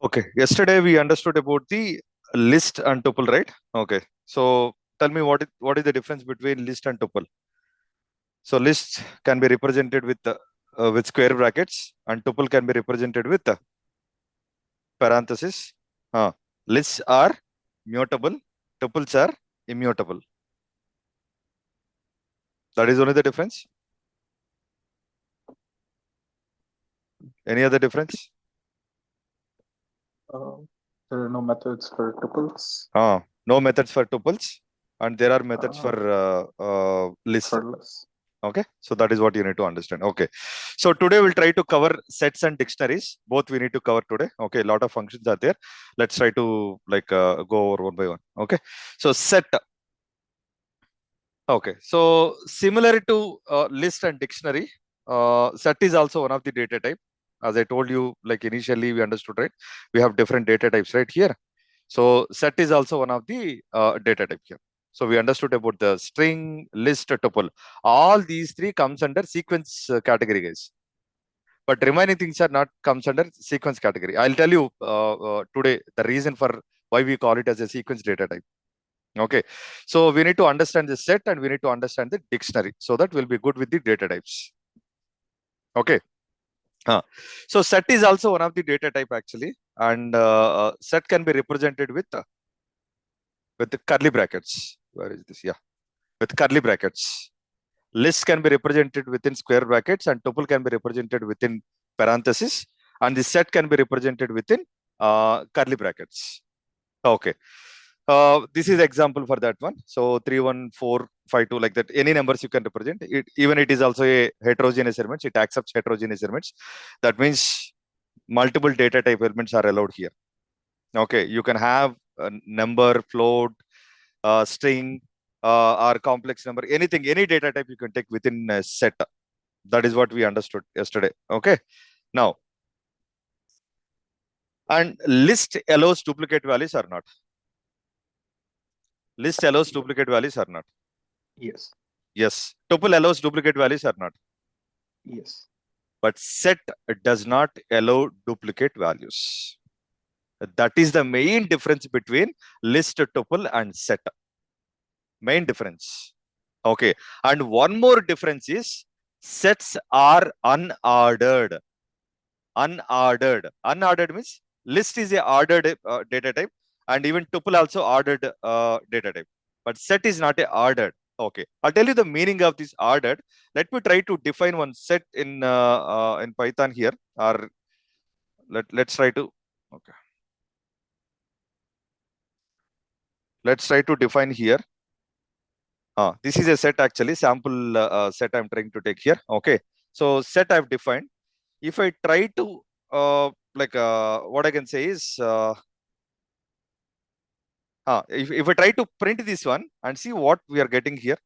Okay, yesterday we understood about the list and tuple, right? Okay, so tell me what is the difference between list and tuple? So list can be represented with square brackets, and tuple can be represented with parenthesis. Lists are mutable, tuples are immutable. That is only the difference. Any other difference? There are no methods for tuples. No methods for tuples, and there are methods for list. For lists. Okay, so that is what you need to understand. Okay, so today we'll try to cover sets and dictionaries. Both we need to cover today. Okay, a lot of functions are there. Let's try to go over one by one. Okay, so set. Okay, so similar to list and dictionary, set is also one of the data type. As I told you, like initially we understood, right? We have different data types right here. So set is also one of the data type here. So we understood about the string, list, tuple. All these three comes under sequence category, guys. But remaining things are not comes under sequence category. I'll tell you today the reason for why we call it as a sequence data type. Okay, so we need to understand the set and we need to understand the dictionary, so that we'll be good with the data types. Okay. So set is also one of the data type actually, and set can be represented with the curly brackets. Where is this? Yeah, with curly brackets. List can be represented within square brackets, and tuple can be represented within parenthesis, and the set can be represented within curly brackets. Okay. This is example for that one. So 3, 1, 4, 5, 2, like that. Any numbers you can represent. Even it is also a heterogeneous elements. It accepts heterogeneous elements. That means multiple data type elements are allowed here. Okay, you can have a number, float, string, or complex number. Anything, any data type you can take within a set. That is what we understood yesterday. Okay. Now, and list allows duplicate values or not? List allows duplicate values or not? Yes. Yes. Tuple allows duplicate values or not? Yes. But set does not allow duplicate values. That is the main difference between list, tuple, and set. Main difference. Okay. And one more difference is sets are unordered. Unordered. Unordered means list is a ordered data type, and even tuple also ordered data type. But set is not a ordered. Okay, I'll tell you the meaning of this ordered. Let me try to define one set in Python here, or let's try to. Okay, let's try to define here. This is a set actually, sample set I'm trying to take here. Okay, so set I've defined. If I try to what I can say is if I try to print this one and see what we are getting here,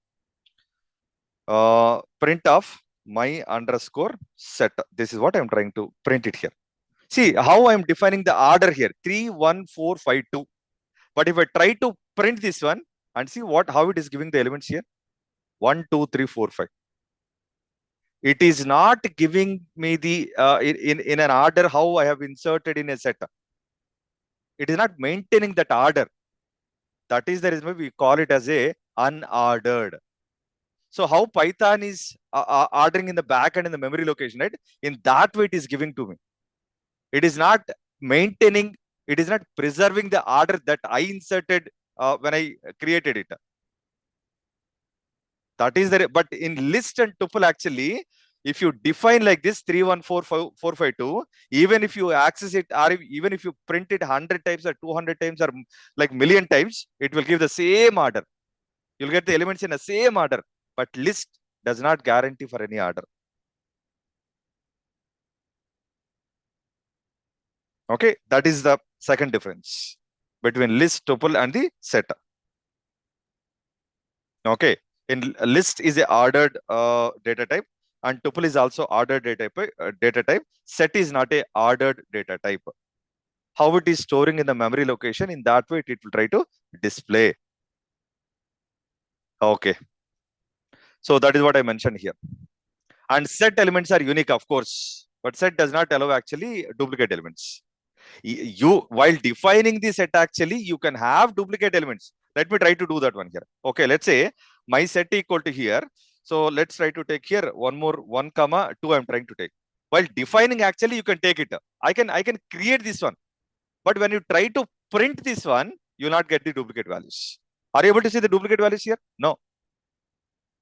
print of my underscore set. This is what I'm trying to print it here. See how I'm defining the order here, 3, 1, 4, 5, 2. But if I try to print this one and see how it is giving the elements here, 1, 2, 3, 4, 5. It is not giving me the in an order how I have inserted in a set. It is not maintaining that order. That is the reason why we call it as a unordered. So how Python is ordering in the back and in the memory location, right? In that way, it is giving to me. It is not maintaining, it is not preserving the order that I inserted when I created it. That is the, but in list and tuple, actually, if you define like this 3, 1, 4, 5, 4, 5, 2, even if you access it, or even if you print it 100 times or 200 times or like million times, it will give the same order. You'll get the elements in the same order, but list does not guarantee for any order. Okay, that is the second difference between list, tuple, and the set. Okay, in list is a ordered data type, and tuple is also ordered data type. Set is not a ordered data type. How it is storing in the memory location, in that way it will try to display. Okay, so that is what I mentioned here. And set elements are unique, of course. but set does not allow actually duplicate elements. You, while defining the set, actually you can have duplicate elements. Let me try to do that one here. Okay, let's say my set equal to here. So let's try to take here one more 1 comma 2 I'm trying to take. While defining, actually you can take it. I can create this one, but when you try to print this one, you will not get the duplicate values. Are you able to see the duplicate values here? No.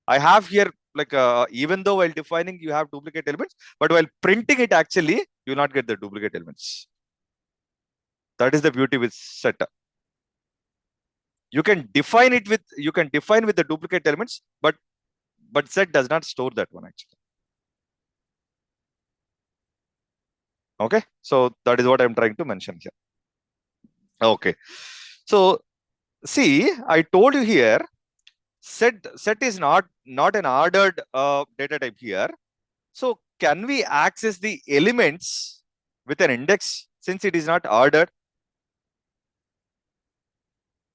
I have here, like, even though while defining you have duplicate elements, but while printing it, actually you will not get the duplicate elements. That is the beauty with set. You can define it with, you can define with the duplicate elements, but set does not store that one actually. Okay, so that is what I'm trying to mention here. Okay, so see, I told you here, set is not an ordered data type here. So can we access the elements with an index since it is not ordered?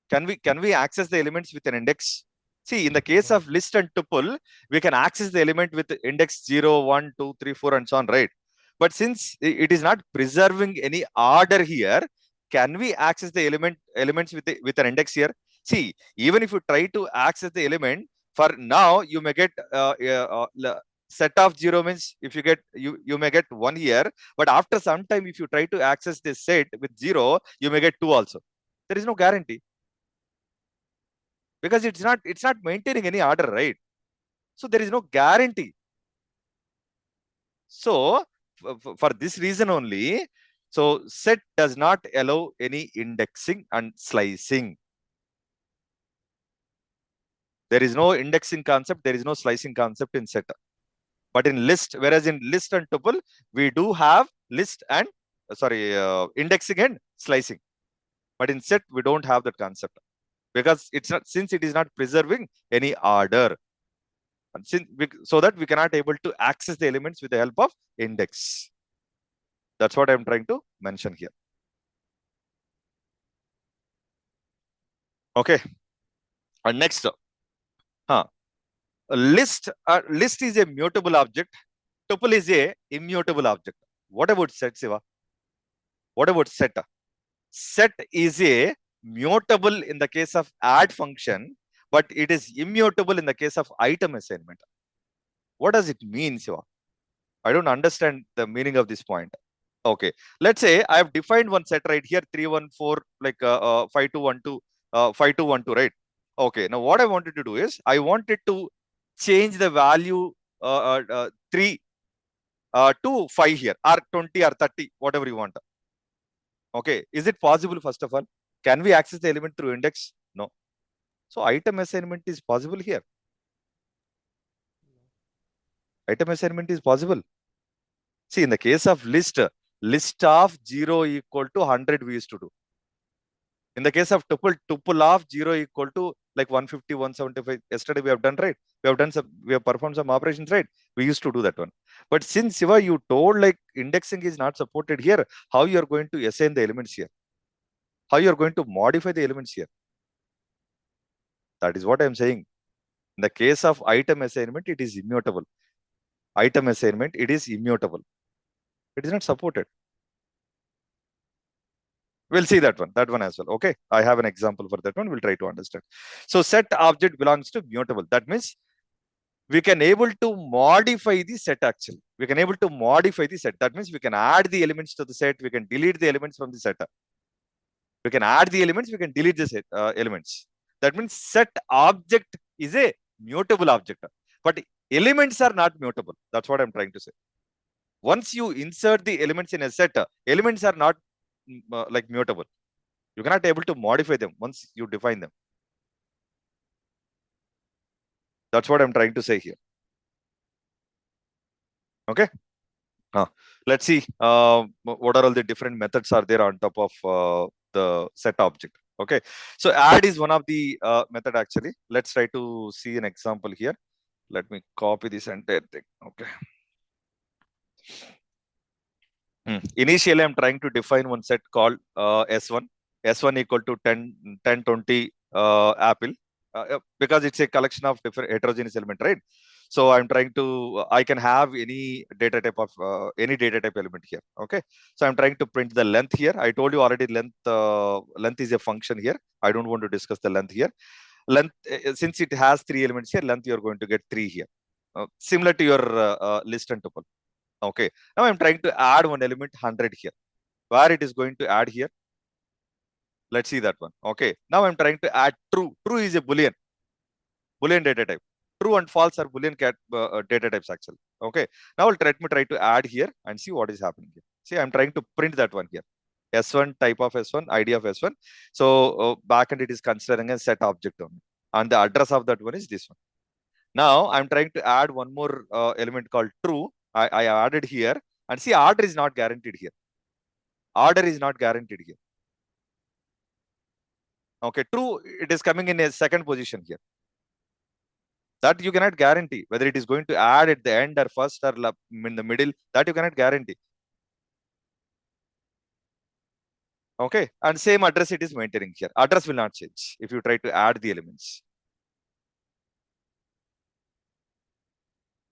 Can we access the elements with an index? See, in the case of list and tuple, we can access the element with index 0, 1, 2, 3, 4, and so on, right? But since it is not preserving any order here, can we access the elements with an index here? See, even if you try to access the element, for now you may get set of 0 means if you get you may get 1 here, but after some time if you try to access this set with 0, you may get 2 also. There is no guarantee, because it's not maintaining any order, right? So there is no guarantee. So for this reason only, so set does not allow any indexing and slicing. There is no indexing concept, there is no slicing concept in set. But in list, whereas in list and tuple, we do have list and indexing and slicing. But in set, we don't have that concept, because it's not, since it is not preserving any order, so that we cannot able to access the elements with the help of index. That's what I'm trying to mention here. Okay. And next, list is a mutable object. Tuple is a immutable object. What about set, Siva? What about set? Set is a mutable in the case of add function, but it is immutable in the case of item assignment. What does it mean, Siva? I don't understand the meaning of this point. Okay, let's say I have defined one set right here, 3, 1, 4, like 5, 2, 1, 2, 5, 2, 1, 2, right? Okay, now what I wanted to do is I wanted to change the value 3 to 5 here, or 20 or 30, whatever you want. Okay, is it possible? First of all, can we access the element through index? No. So item assignment is possible here. Item assignment is possible. See, in the case of list of 0 equal to 100 we used to do. In the case of tuple of 0 equal to like 150, 175. Yesterday we have done, right? We have performed some operations, right? We used to do that one. But since Siva, you told like indexing is not supported here, how you are going to assign the elements here? How you are going to modify the elements here? That is what I am saying. In the case of item assignment, it is immutable. Item assignment, it is immutable. It is not supported. We'll see that one as well. Okay, I have an example for that one. We'll try to understand. So set object belongs to mutable. That means we can able to modify the set actually. We can able to modify the set. That means we can add the elements to the set. We can delete the elements from the set. We can add the elements. We can delete the set elements. That means set object is a mutable object, but elements are not mutable. That's what I'm trying to say. Once you insert the elements in a set, elements are not like mutable. You cannot able to modify them once you define them. That's what I'm trying to say here. Okay. Let's see what are all the different methods are there on top of the set object. Okay. So add is one of the method actually. Let's try to see an example here. Let me copy this entire thing. Okay. Initially, I'm trying to define one set called S1. S1 equal to 10, 20 apple, because it's a collection of different heterogeneous element, right? So I'm trying to, I can have any data type of, any data type element here. Okay. So I'm trying to print the length here. I told you already length is a function here. I don't want to discuss the length here. Length, since it has 3 elements here, length you're going to get 3 here. Similar to your list and tuple. Okay. Now I'm trying to add one element 100 here. Where it is going to add here? Let's see that one. Okay. Now I'm trying to add true. True is a Boolean data type. True and false are Boolean data types actually. Okay. Now let me try to add here and see what is happening here. See, I'm trying to print that one here. S1 type of S1, ID of S1. So backend it is considering a set object only. And the address of that one is this one. Now I'm trying to add one more element called true. I added here, and see, order is not guaranteed here. Order is not guaranteed here. Okay, true, it is coming in a second position here. That you cannot guarantee whether it is going to add at the end or first or in the middle. That you cannot guarantee. Okay, and same address it is maintaining here. Address will not change if you try to add the elements.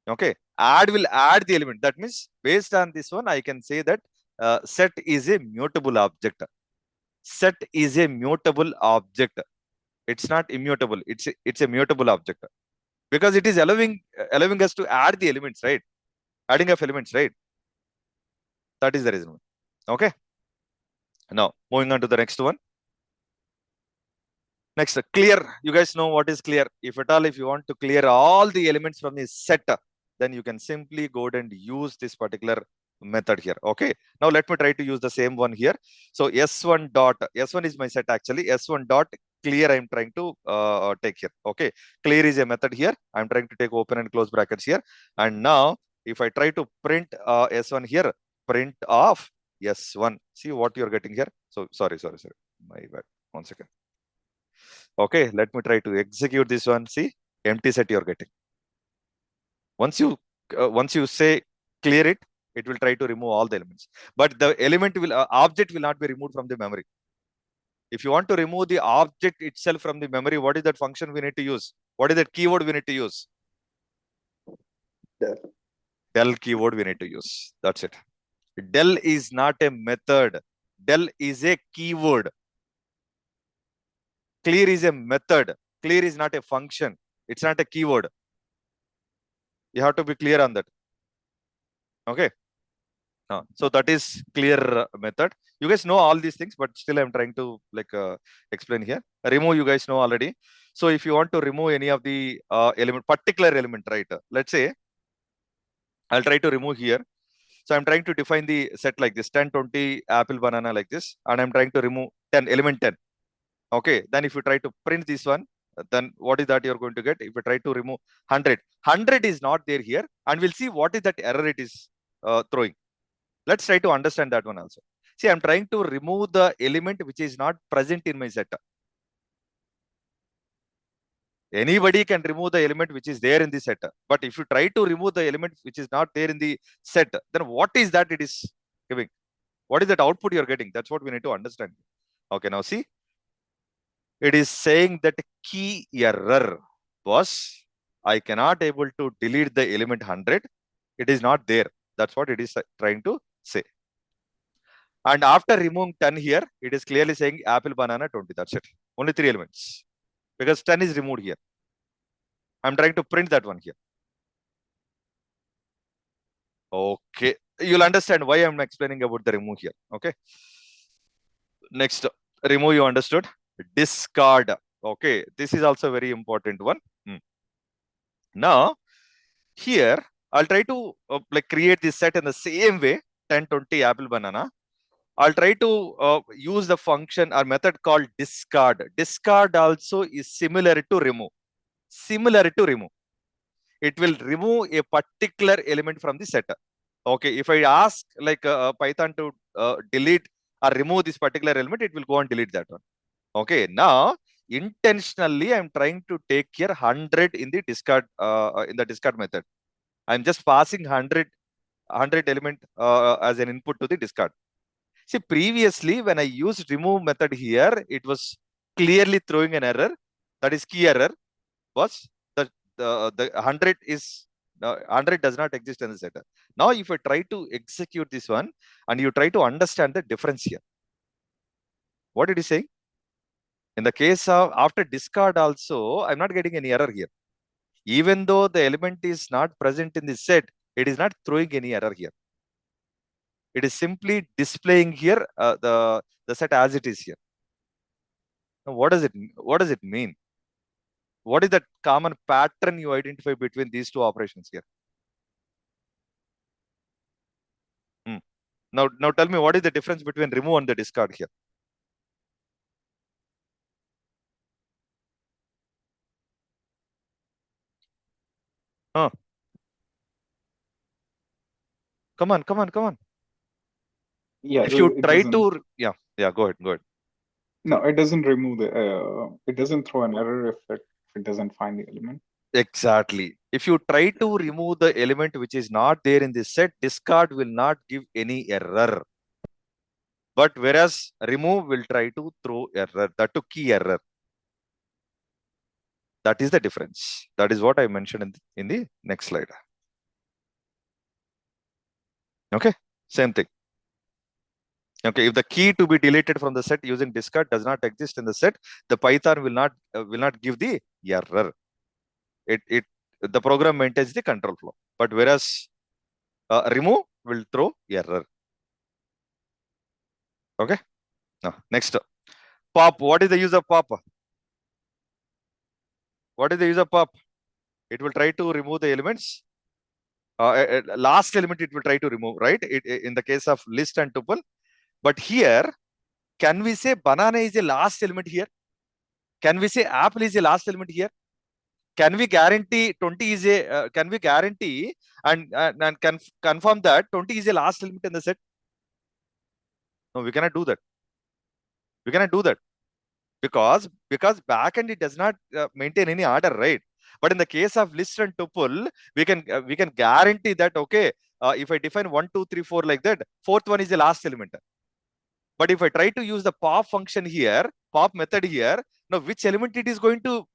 Okay, add will add the element. That means based on this one, I can say that set is a mutable object. Set is a mutable object. It's not immutable. It's a mutable object because it is allowing us to add the elements, right? Adding of elements, right? That is the reason. Okay. Now moving on to the next one. Next, clear. You guys know what is clear. If at all, if you want to clear all the elements from the set, then you can simply go ahead and use this particular method here. Okay. Now let me try to use the same one here. So S1 dot, S1 is my set actually. S1 dot clear I'm trying to take here. Okay. Clear is a method here. I'm trying to take open and close brackets here. And now if I try to print S1 here, print of S1. See what you're getting here. So sorry. My bad. 1 second. Okay, let me try to execute this one. See, empty set you're getting. Once you say clear it, it will try to remove all the elements. But the element will object will not be removed from the memory. If you want to remove the object itself from the memory, what is that function we need to use? What is that keyword we need to use? Del. Del keyword we need to use. That's it. Del is not a method. Del is a keyword. Clear is a method. Clear is not a function. It's not a keyword. You have to be clear on that. Okay. So that is clear method. You guys know all these things, but still I'm trying to explain here. Remove, you guys know already. So if you want to remove any of the particular element, right? Let's say I'll try to remove here. So I'm trying to define the set like this, 10, 20, apple, banana like this. And I'm trying to remove 10, element 10. Okay, then if you try to print this one, then what is that you're going to get? If you try to remove 100, 100 is not there here, and we'll see what is that error it is throwing. Let's try to understand that one also. See, I'm trying to remove the element which is not present in my set. Anybody can remove the element which is there in the set. But if you try to remove the element which is not there in the set, then what is that it is giving? What is that output you're getting? That's what we need to understand. Okay, now see. It is saying that key error was I cannot able to delete the element 100. It is not there. That's what it is trying to say. And after removing 10 here, it is clearly saying apple, banana, 20. That's it. Only 3 elements. Because 10 is removed here. I'm trying to print that one here. Okay. You'll understand why I'm explaining about the remove here. Okay. Next, remove you understood. Discard. Okay. This is also a very important one. Now, here, I'll try to create this set in the same way, 10, 20, apple, banana. I'll try to use the function or method called discard. Discard also is similar to remove. Similar to remove. It will remove a particular element from the set. Okay, if I ask Python to delete or remove this particular element, it will go and delete that one. Okay, now intentionally I'm trying to take here 100 in the discard method. I'm just passing 100 element as an input to the discard. See, previously when I used remove method here, it was clearly throwing an error. That is key error was the 100 is Android does not exist in the set. Now, if I try to execute this one and you try to understand the difference here, what it is saying? In the case of after discard also, I'm not getting any error here. Even though the element is not present in the set, it is not throwing any error here. It is simply displaying here the set as it is here. Now, what does it mean? What is the common pattern you identify between these two operations here? Now tell me, what is the difference between remove and the discard here? Huh? Come on. Yeah, If you it try doesn't. to, yeah, go ahead. No, it doesn't remove the. It doesn't throw an error if it doesn't find the element. Exactly. If you try to remove the element which is not there in the set, discard will not give any error. But whereas remove will try to throw error, that to key error. That is the difference. That is what I mentioned in the next slide. Okay, same thing. Okay, if the key to be deleted from the set using discard does not exist in the set, the Python will not give the error. The program maintains the control flow. But whereas remove will throw error. Okay. Now next, pop. What is the use of pop? What is the use of pop? It will try to remove the elements. Last element it will try to remove, right? In the case of list and tuple. But here, can we say banana is the last element here? Can we say apple is the last element here? Can we guarantee 20 is a? Can we guarantee and can confirm that 20 is the last element in the set? No, we cannot do that. We cannot do that because backend it does not maintain any order, right? But in the case of list and tuple, we can guarantee that okay, if I define 1, 2, 3, 4 like that, fourth one is the last element. But if I try to use the pop function here, pop method here, now which element it is going to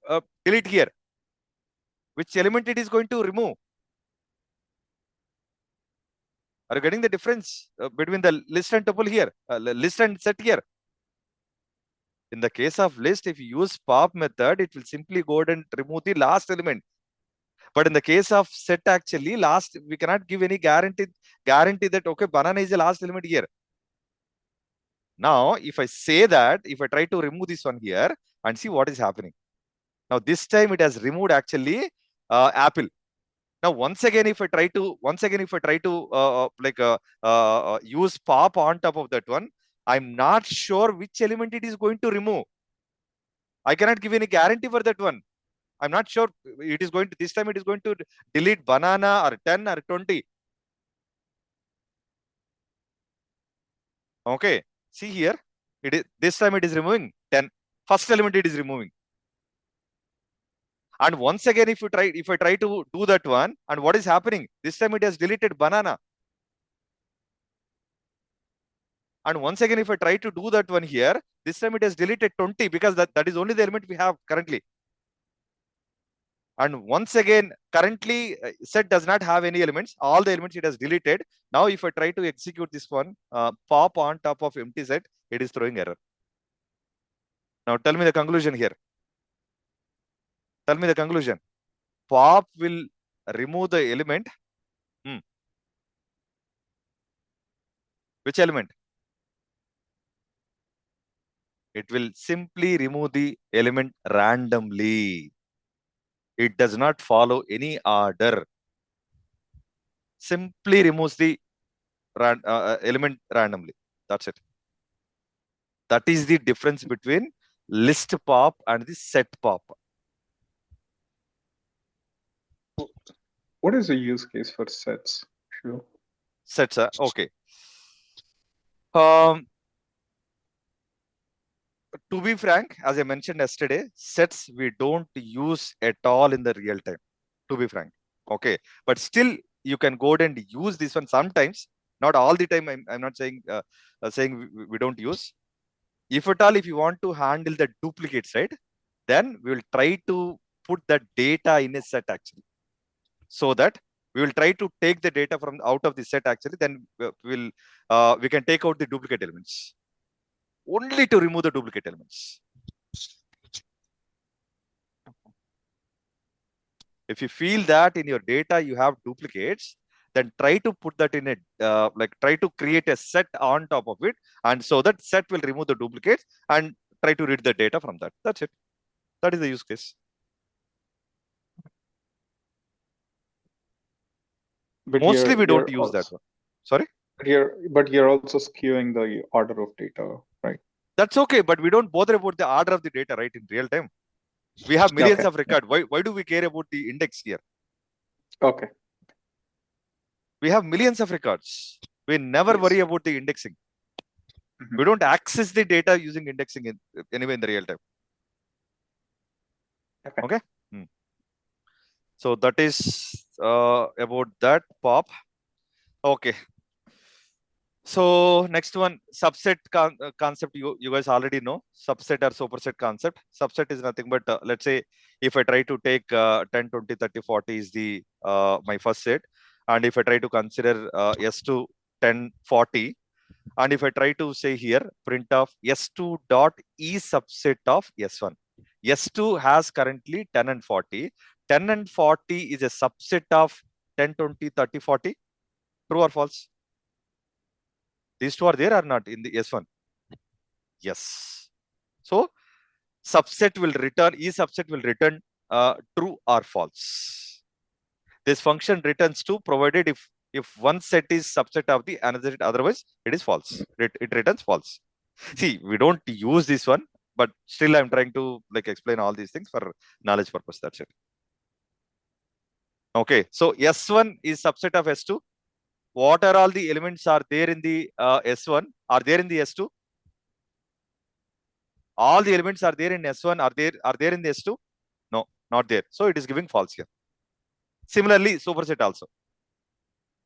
delete here? Which element it is going to remove? Are you getting the difference between the list and tuple here, list and set here? In the case of list, if you use pop method, it will simply go ahead and remove the last element. But in the case of set, actually, last we cannot give any guarantee that okay, banana is the last element here. Now, if I say that, if I try to remove this one here and see what is happening. Now, this time it has removed actually apple. Now, once again, if I try to use pop on top of that one, I'm not sure which element it is going to remove. I cannot give any guarantee for that one. I'm not sure it is going to, this time it is going to delete banana or 10 or 20. Okay. See here, this time it is removing 10. First element it is removing. And once again, if I try to do that one, and what is happening? This time it has deleted banana. And once again, if I try to do that one here, this time it has deleted 20 because that is only the element we have currently. And once again, currently set does not have any elements. All the elements it has deleted. Now, if I try to execute this one, pop on top of empty set, it is throwing error. Now, tell me the conclusion here. Tell me the conclusion. Pop will remove the element. Which element? It will simply remove the element randomly. It does not follow any order. Simply removes the element randomly. That's it. That is the difference between list pop and the set pop. What is the use case for sets? Sure. Sets, okay. To be frank, as I mentioned yesterday, sets we don't use at all in the real time. To be frank, okay. But still, you can go ahead and use this one sometimes. Not all the time. I'm not saying we don't use. If at all, if you want to handle the duplicates, right, then we will try to put the data in a set actually, so that We will try to take the data from out of the set actually, then we can take out the duplicate elements. Only to remove the duplicate elements. If you feel that in your data you have duplicates, then try to put that in a try to create a set on top of it, and so that set will remove the duplicates and try to read the data from that. That's it. That is the use case. But Mostly we don't use that one. Sorry? But you're also skewing the order of data, right? That's okay, but we don't bother about the order of the data, right, in real time. We have millions of records. Why do we care about the index here? Okay. We have millions of records. We never worry about the indexing. We don't access the data using indexing anyway in the real time. Okay. So that is about that pop. Okay. So next one, subset concept. You guys already know subset or superset concept. Subset is nothing but let's say if I try to take 10, 20, 30, 40 is the my first set, and if I try to consider S2 10, 40, and if I try to say here print of S2 dot E subset of S1. S2 has currently 10 and 40. 10 and 40 is a subset of 10, 20, 30, 40. True or false? These two are there or not in the S1? Yes. So subset will return, E subset will return true or false. This function returns true provided if one set is subset of the another set, otherwise it is false. It returns false. See, we don't use this one, but still I'm trying to explain all these things for knowledge purpose. That's it. Okay, so S1 is subset of S2. What are all the elements are there in the S1? Are there in the S2? All the elements are there in S1. Are there in the S2? No, not there. So it is giving false here. Similarly, superset also.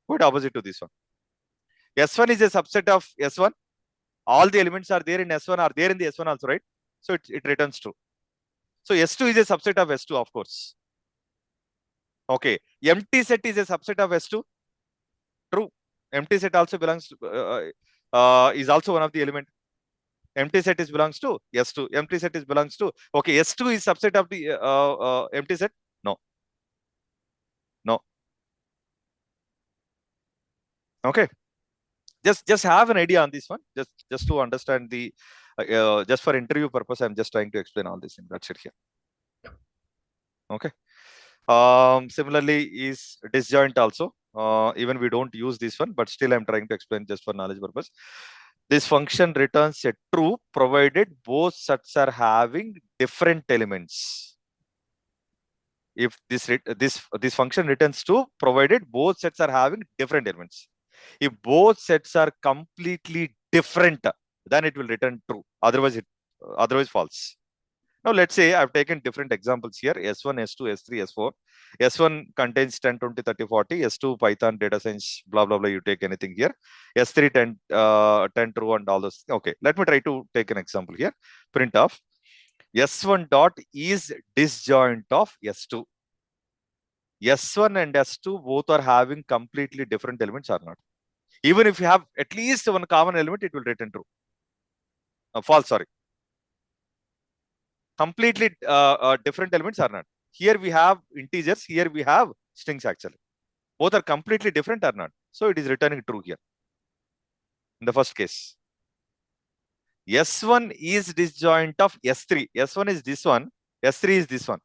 Quite opposite to this one. S1 is a subset of S1. All the elements are there in S1, are there in the S1 also, right? So it returns true. So S2 is a subset of S2, of course. Okay. Empty set is a subset of S2. True. Empty set also belongs to, is also one of the element. Empty set is belongs to S2. Empty set is belongs to, okay, S2 is subset of the empty set. No. No. Okay. Just have an idea on this one. Just to understand the just for interview purpose, I'm just trying to explain all this thing. That's it here. Okay. Similarly is disjoint also. Even we don't use this one, but still I'm trying to explain just for knowledge purpose. This function returns a true provided both sets are having different elements. If this function returns true provided both sets are having different elements. If both sets are completely different, then it will return true. Otherwise false. Now let's say I've taken different examples here: S1, S2, S3, S4. S1 contains 10, 20, 30, 40. S2 Python, data science, blah blah blah. You take anything here. S3 10 true and all those. Okay, let me try to take an example here. Print of S1 dot is disjoint of S2. S1 and S2 both are having completely different elements or not. Even if you have at least one common element, it will return true. False, sorry. Completely different elements are not. Here we have integers, here we have strings actually. Both are completely different or not. So it is returning true here. In the first case. S1 is disjoint of S3. S1 is this one. S3 is this one.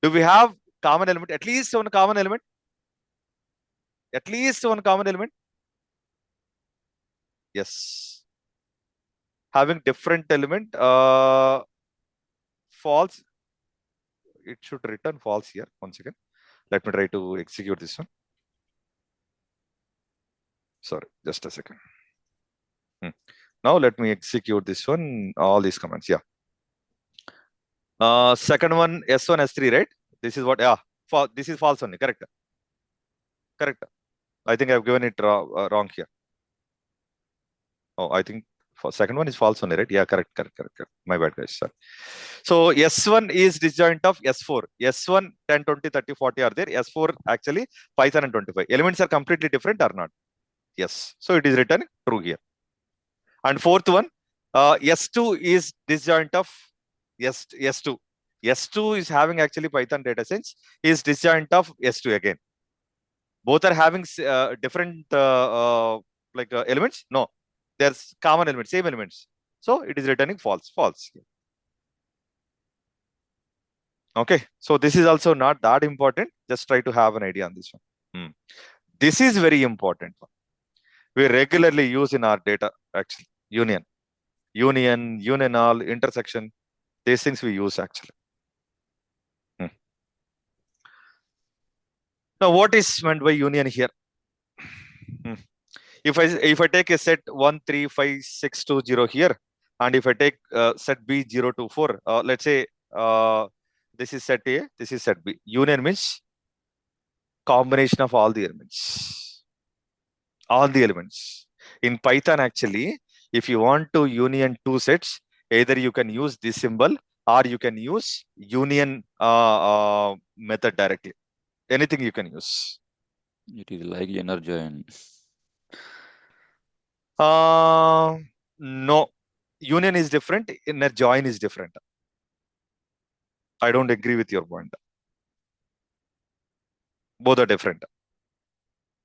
Do we have common element? At least one common element? At least one common element? Yes. Having different element, false. It should return false here. Once again, let me try to execute this one. Sorry, just a second. Now let me execute this one. All these commands. Yeah. Second one, S1, S3, right? This is what? Yeah. This is false only. Correct. Correct. I think I've given it wrong here. Oh, I think Second one is false only, right? Yeah, correct. My bad, guys. Sorry. So S1 is disjoint of S4. S1, 10, 20, 30, 40 are there. S4 actually Python and 25. Elements are completely different or not? Yes. So it is written true here. And fourth one, S2 is disjoint of S2. S2 is having actually Python data science is disjoint of S2 again. Both are having different elements. No, there's common elements, same elements. So it is returning false. Okay, so this is also not that important. Just try to have an idea on this one. This is very important one. We regularly use in our data actually. Unional, intersection. These things we use actually. Now, what is meant by union here? If I take a set 1, 3, 5, 6, 2, 0 here, and if I take set B 0 to 4, let's say this is set A, this is set B. Union means combination of all the elements. All the elements. In Python, actually, if you want to union two sets, either you can use this symbol or you can use union method directly. Anything you can use. It is like inner join. No. Union is different, inner join is different. I don't agree with your point. Both are different.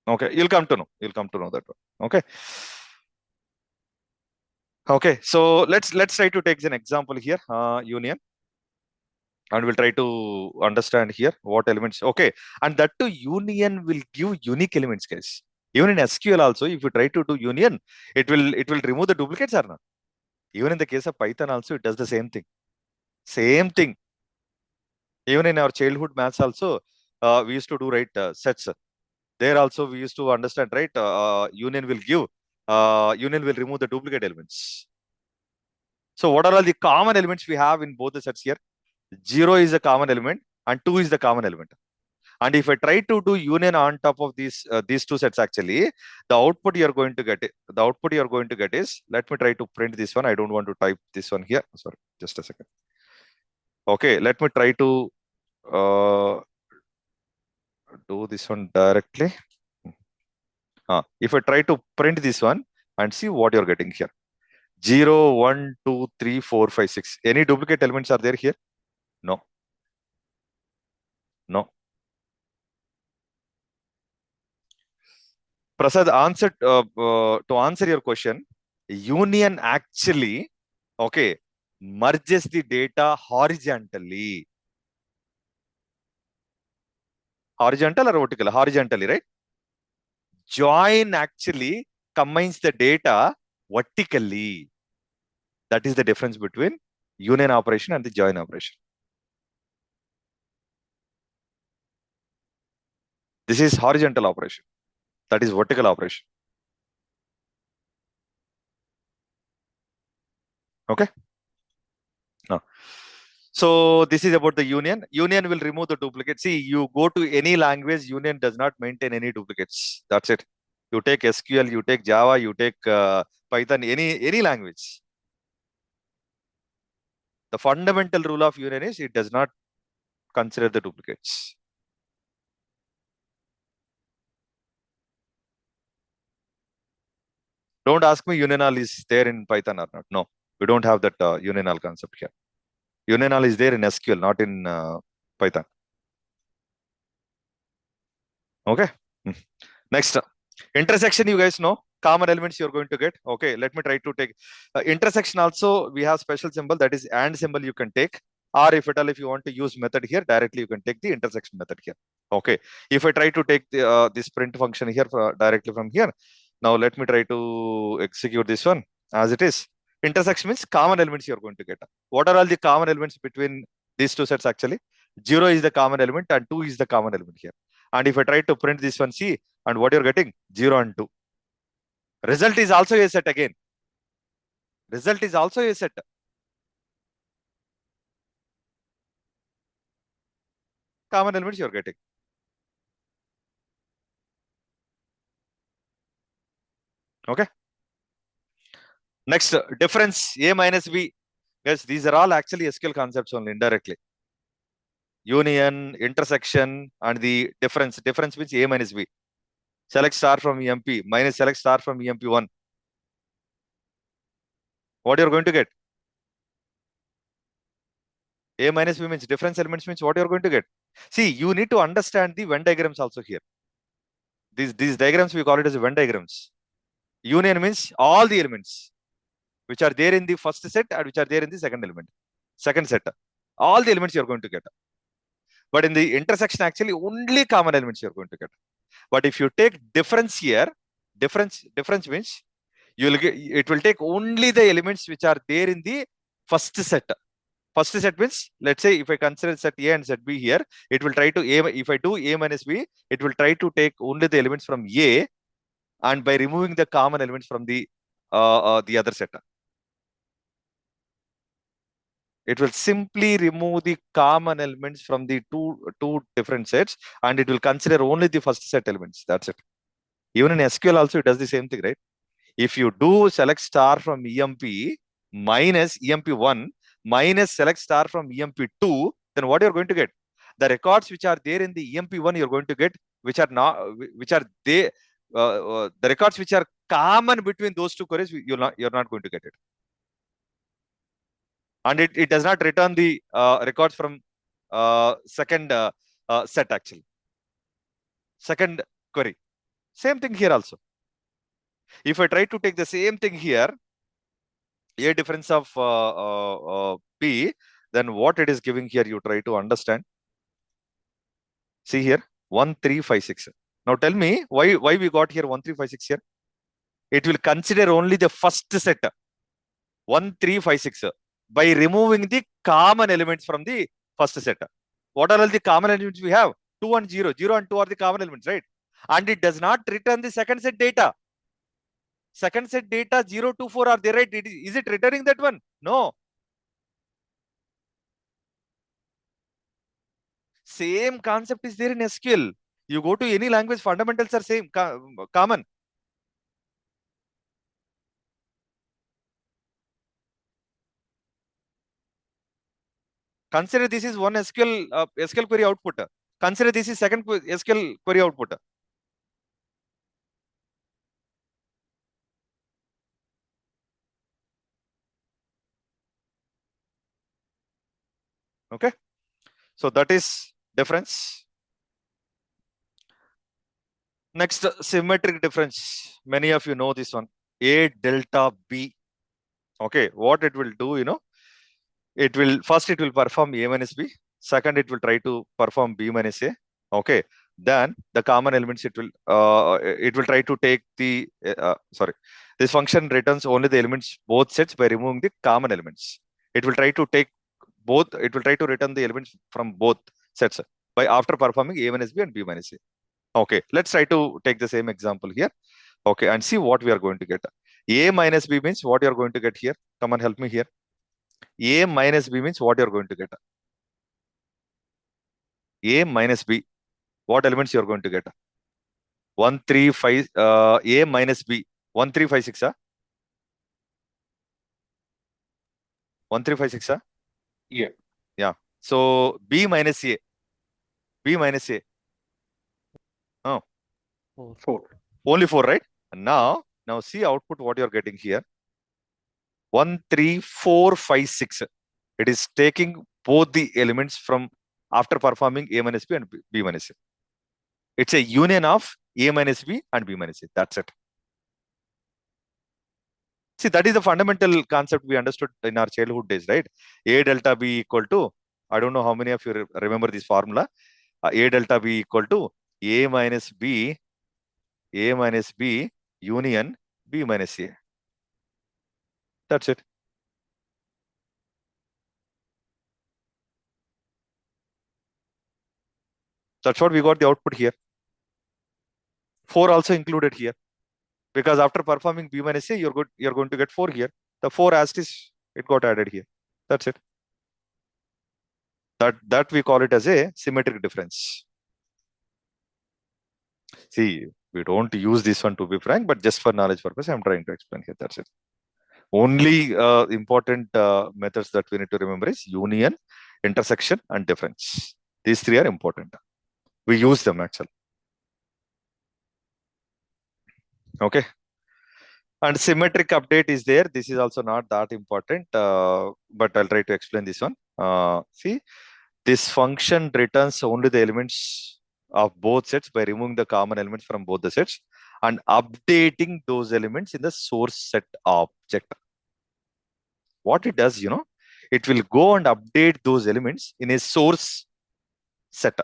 Okay, you'll come to know that one. Okay. Okay, so let's try to take an example here, union. And we'll try to understand here what elements. Okay, and that too union will give unique elements, guys. Even in SQL also, if you try to do union, it will remove the duplicates or not. Even in the case of Python also, it does the same thing. Same thing. Even in our childhood maths also, we used to do sets. There also we used to understand, right? Union will remove the duplicate elements. So what are all the common elements we have in both the sets here? 0 is a common element and 2 is the common element. And if I try to do union on top of these two sets, actually, the output you are going to get is, let me try to print this one. I don't want to type this one here. Sorry, just a second. Okay, let me try to do this one directly. If I try to print this one and see what you're getting here. 0, 1, 2, 3, 4, 5, 6. Any duplicate elements are there here? No. No. Prasad, to answer your question, union actually, okay, merges the data horizontally. Horizontal or vertical? Horizontally, right? Join actually combines the data vertically. That is the difference between union operation and the join operation. This is horizontal operation. That is vertical operation. Okay. Now, so this is about the union. Union will remove the duplicate. See, you go to any language, union does not maintain any duplicates. That's it. You take SQL, you take Java, you take Python, any language. The fundamental rule of union is it does not consider the duplicates. Don't ask me unional is there in Python or not. No, we don't have that unional concept here. Unional is there in SQL, not in Python. Okay. Next, intersection, you guys know. Common elements you're going to get. Okay, let me try to take intersection. Also, we have special symbol, that is and symbol you can take. Or if at all, if you want to use method here, directly you can take the intersection method here. Okay, if I try to take this print function here directly from here, now let me try to execute this one as it is. Intersection means common elements you're going to get. What are all the common elements between these two sets actually? 0 is the common element and 2 is the common element here. And if I try to print this one, see, and what you're getting, 0 and 2. Result is also a set again. Result is also a set. Common elements you're getting. Okay. Next, difference A minus B. Yes, these are all actually SQL concepts only indirectly. Union, intersection, and the difference. Difference means A minus B. Select star from EMP minus select star from EMP1. What you're going to get? A minus B means difference elements means what you're going to get. See, you need to understand the Venn diagrams also here. These diagrams, we call it as Venn diagrams. Union means all the elements which are there in the first set and which are there in the second set. All the elements you're going to get. But in the intersection, actually, only common elements you're going to get. But if you take difference here, difference means it will take only the elements which are there in the first set. First set means, let's say if I consider set A and set B here, it will try to if I do A minus B, it will try to take only the elements from A, and by removing the common elements from the other set. It will simply remove the common elements from the two different sets, and it will consider only the first set elements. That's it. Even in SQL also, it does the same thing, right? If you do select star from EMP minus EMP1 minus select star from EMP2, then what you're going to get? The records which are there in the EMP1, you're going to get, which are not, which are they, the records which are common between those two queries, you're not going to get it. And it does not return the records from second set actually. Second query. Same thing here also. If I try to take the same thing here, A difference of P, then what it is giving here, you try to understand. See here, 1356. Now tell me why we got here 1356 here. It will consider only the first set, 1356, by removing the common elements from the first set. What are all the common elements we have? 2 and 0. 0 and 2 are the common elements, right? And it does not return the second set data. Second set data 0 to 4 are there, right? Is it returning that one? No. Same concept is there in SQL. You go to any language, fundamentals are same, common. Consider this is one SQL query output. Consider this is second SQL query output. Okay. So that is difference. Next, symmetric difference. Many of you know this one. A delta B. Okay. What it will do, it will perform A minus B. Second, it will try to perform B minus A. Okay. Then the common elements it will try to take the this function returns only the elements both sets by removing the common elements. It will try to take both. It will try to return the elements from both sets by after performing A minus B and B minus A. Okay. Let's try to take the same example here. Okay, and see what we are going to get. A minus B means what you are going to get here. Come on, help me here. A minus B means what you are going to get. A minus B. What elements you are going to get? 1, 3, 5. A minus B. 1, 3, 5, 6. 1, 3, 5, 6. Yeah. Yeah. So B minus A. B minus A. Oh. 4. Only 4, right? And now see output what you are getting here. 1, 3, 4, 5, 6. It is taking both the elements from after performing A minus B and B minus A. It's a union of A minus B and B minus A. That's it. See, that is the fundamental concept we understood in our childhood days, right? A delta B equal to, I don't know how many of you remember this formula. A delta B equal to A minus B union B minus A. That's it. That's what we got the output here. 4 also included here. Because after performing B minus A, you're going to get 4 here. The 4 as it got added here. That's it. That we call it as a symmetric difference. See, we don't use this one to be frank, but just for knowledge purpose, I'm trying to explain here. That's it. Only important methods that we need to remember is union, intersection, and difference. These three are important. We use them actually. Okay. And symmetric update is there. This is also not that important, but I'll try to explain this one. See, this function returns only the elements of both sets by removing the common elements from both the sets and updating those elements in the source set object. What it does, it will go and update those elements in a source set.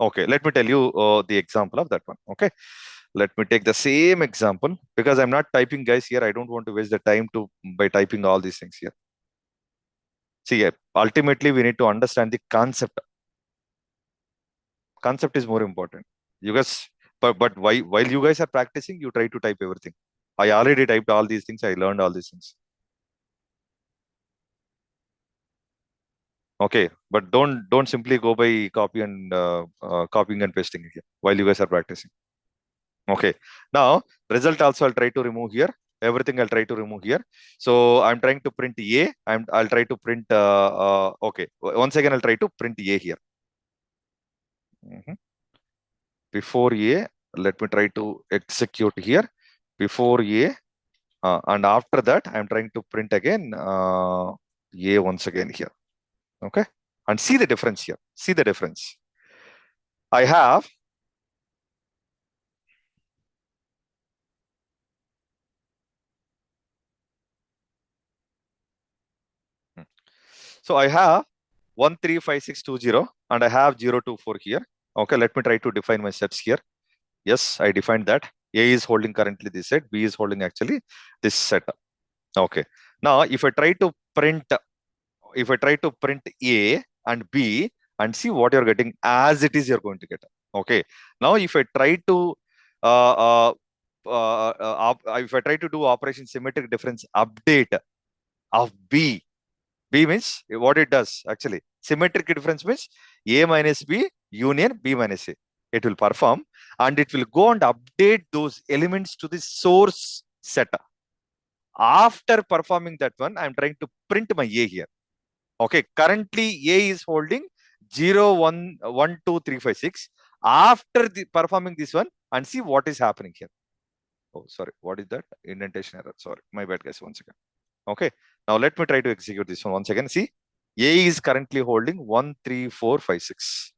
Okay, let me tell you the example of that one. Okay, let me take the same example because I'm not typing, guys, here. I don't want to waste the time by typing all these things here. See, ultimately we need to understand the concept. Concept is more important. You guys, but while you guys are practicing, you try to type everything. I already typed all these things. I learned all these things. Okay, but don't simply go by copying and pasting here while you guys are practicing. Okay, now result also I'll try to remove here. Everything I'll try to remove here. So I'm trying to print A. I'll try to print. Okay, once again I'll try to print A here. Before A, let me try to execute here. Before A, and after that I'm trying to print again A once again here. Okay, and see the difference here. See the difference. I have so I have 135620 and I have 024 here. Okay, let me try to define my sets here. Yes, I defined that. A is holding currently this set, B is holding actually this set. Okay. Now if I try to print A and B and see what you're getting as it is, you're going to get. Okay. Now if I try to if I try to do operation symmetric difference update of B means what it does actually. Symmetric difference means A minus B union B minus A. It will perform and it will go and update those elements to the source set. After performing that one, I'm trying to print my A here. Okay, currently A is holding 0, 1, 1, 2, 3, 5, 6. After performing this one and see what is happening here. Oh, sorry, what is that? Indentation error. Sorry, my bad, guys. Once again. Okay, now let me try to execute this one once again. See, A is currently holding 1, 3, 4, 5, 6.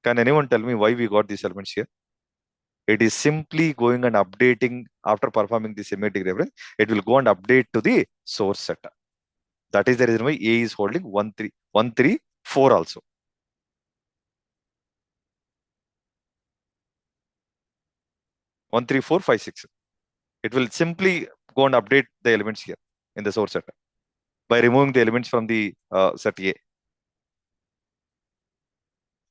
Can anyone tell me why we got these elements here? It is simply going and updating after performing the symmetric reference. It will go and update to the source set. That is the reason why A is holding 1, 3, 1, 3, 4 also. One, 3, 4, 5, 6. It will simply go and update the elements here in the source set by removing the elements from the set A.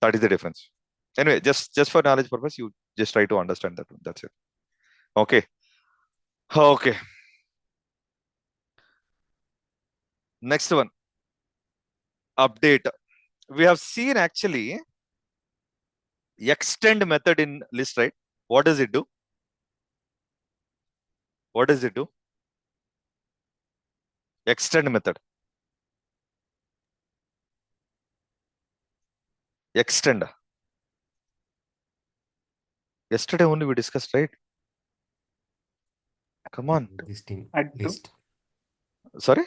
That is the difference. Anyway, just for knowledge purpose, you just try to understand that one. That's it. Okay. Okay. Next one. Update. We have seen actually extend method in list, right? What does it do? What does it do? Extend method. Extend. Yesterday only we discussed, right? Come on. Listing I do- list. Sorry?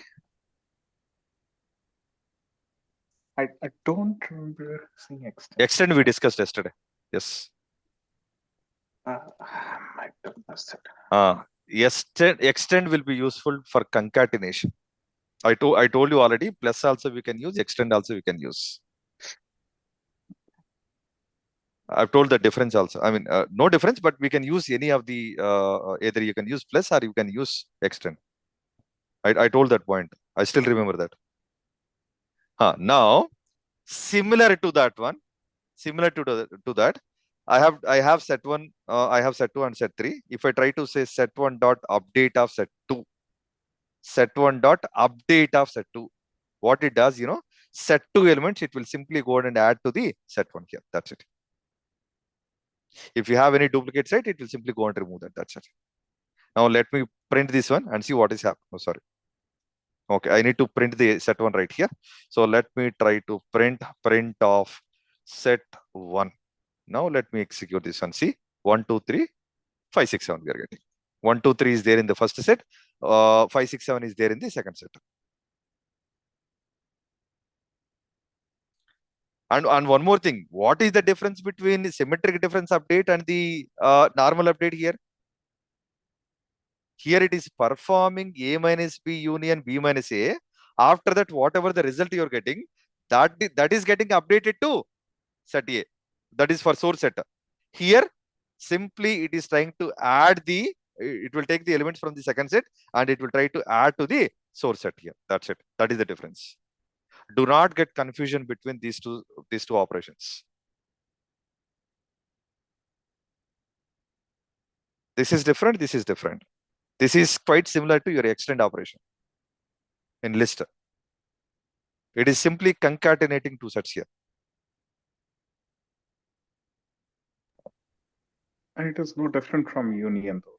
I don't remember seeing extend. Extend we discussed yesterday. Yes. I don't know. Extend will be useful for concatenation. I told you already, plus also we can use, extend also we can use. I've told the difference also. I mean, no difference, but we can use any of the, either you can use plus or you can use extend. I told that point. I still remember that. Now, similar to that one, to that, I have set one, I have set two and set three. If I try to say set one dot update of set two, set one dot update of set two, what it does, set two elements, it will simply go and add to the set one here. That's it. If you have any duplicate set, it will simply go and remove that. That's it. Now let me print this one and see what is happening. Oh, sorry. Okay, I need to print the set one right here. So let me try to print of set one. Now let me execute this one. See, 1, 2, 3, 5, 6, 7 we are getting. 1, 2, 3 is there in the first set. 5, 6, 7 is there in the second set. And one more thing, what is the difference between symmetric difference update and the normal update here? Here it is performing A minus B union B minus A. After that, whatever the result you're getting, that is getting updated to set A. That is for source set. Here, simply it is trying to add it will take the elements from the second set and it will try to add to the source set here. That's it. That is the difference. Do not get confusion between these two operations. This is different. This is different. This is quite similar to your extend operation in list. It is simply concatenating two sets here. And it is no different from union though.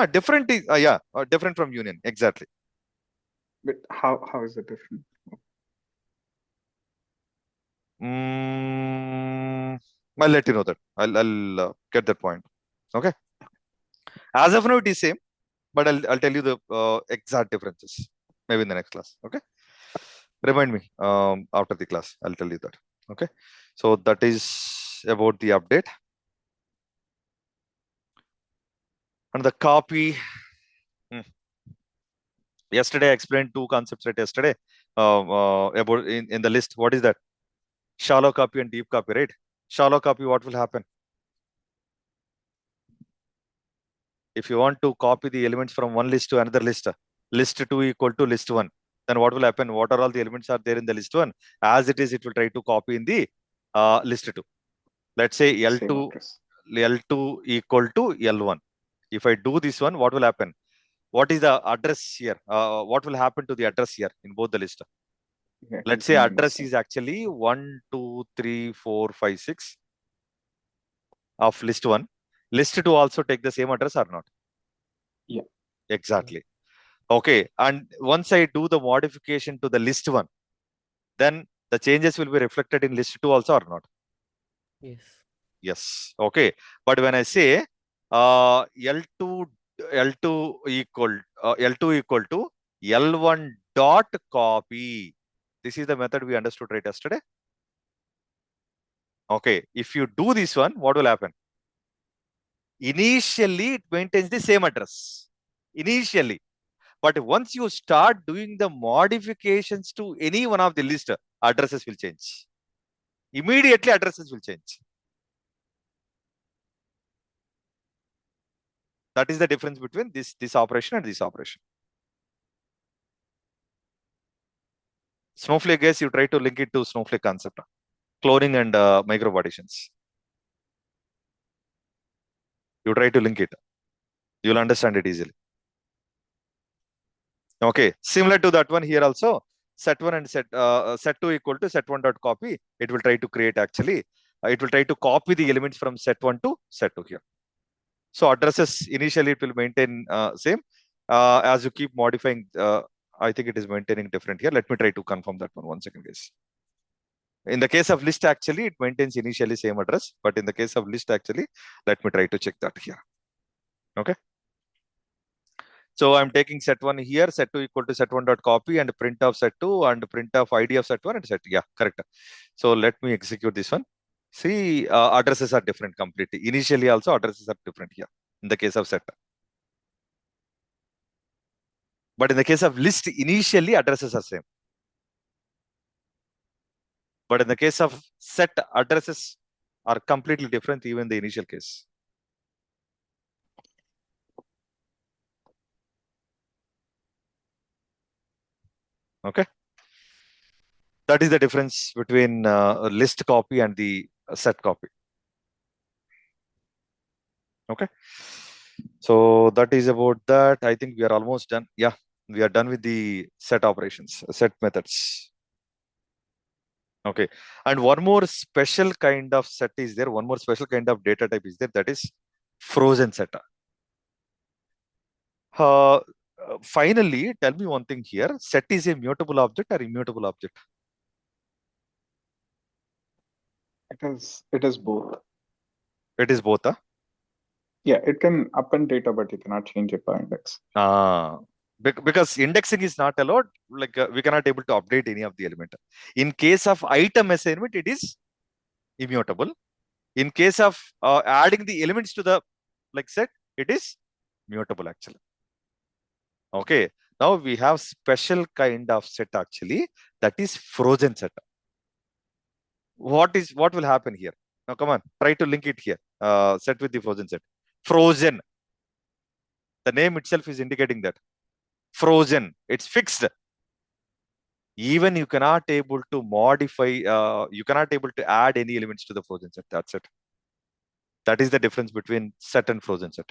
Different is different from union, exactly. But how is it different? I'll let you know that. I'll get that point. Okay. As of now, it is same, but I'll tell you the exact differences maybe in the next class. Okay. Remind me after the class. I'll tell you that. Okay. So that is about the update. And the copy. Yesterday I explained two concepts right yesterday about in the list. What is that? Shallow copy and deep copy, right? Shallow copy, what will happen? If you want to copy the elements from one list to another list 2 equal to list 1, then what will happen? What are all the elements are there in the list 1? As it is, it will try to copy in the list 2. Let's say L2 equal to L1. If I do this one, what will happen? What is the address here? What will happen to the address here in both the list? Yeah, let's say address is actually 1, 2, 3, 4, 5, 6 of list 1. List 2 also take the same address or not? Yeah. Exactly. Okay. And once I do the modification to the list 1, then the changes will be reflected in list 2 also or not? Yes. Yes. Okay. But when I say L2 equal to L1 dot copy, this is the method we understood right yesterday. Okay. If you do this one, what will happen? Initially, it maintains the same address. Initially. But once you start doing the modifications to any one of the list, addresses will change. Immediately, addresses will change. That is the difference between this operation and this operation. Snowflake, guys, you try to link it to Snowflake concept, cloning and micro partitions. You try to link it. You will understand it easily. Okay, similar to that one here also, set 1 and set 2 equal to set 1 dot copy. It will try to create actually, it will try to copy the elements from set 1 to set 2 here. So addresses initially it will maintain same. As you keep modifying, I think it is maintaining different here. Let me try to confirm that one second, guys. In the case of list, actually, it maintains initially same address. But in the case of list, actually, let me try to check that here. Okay. So I'm taking set 1 here, set 2 equal to set 1 dot copy and print of set 2 and print of ID of set 1 and set. Yeah, correct. So let me execute this one. See, addresses are different completely. Initially also addresses are different here in the case of set. But in the case of list, initially addresses are same. But in the case of set, addresses are completely different even in the initial case. Okay. That is the difference between list copy and the set copy. Okay. So that is about that. I think we are almost done. Yeah, we are done with the set operations, set methods. Okay. And one more special kind of set is there. One more special kind of data type is there. That is frozen set. Finally, tell me one thing here. Set is a mutable object or immutable object? It is both. It is both. Yeah, it can append data, but you cannot change it by index. Because indexing is not allowed, like we cannot able to update any of the element. In case of item assignment, it is immutable. In case of adding the elements to the like set, it is mutable actually. Okay. Now we have special kind of set actually, that is frozen set. What will happen here? Now come on, try to link it here. Set with the frozen set. Frozen. The name itself is indicating that. Frozen. It's fixed. Even you cannot able to modify, you cannot able to add any elements to the frozen set. That's it. That is the difference between set and frozen set.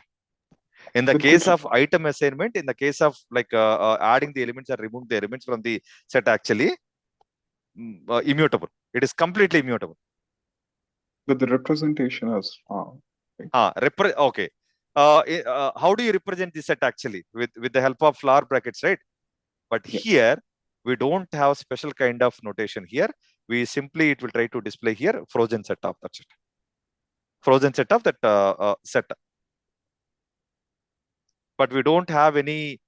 In the case of item assignment, in the case of like adding the elements or removing the elements from the set, actually immutable. It is completely immutable. But the representation is okay. How do you represent the set actually? With the help of flower brackets, right? But here we don't have special kind of notation here. We simply, it will try to display here frozen set of that set. Frozen set of that set. But we don't have any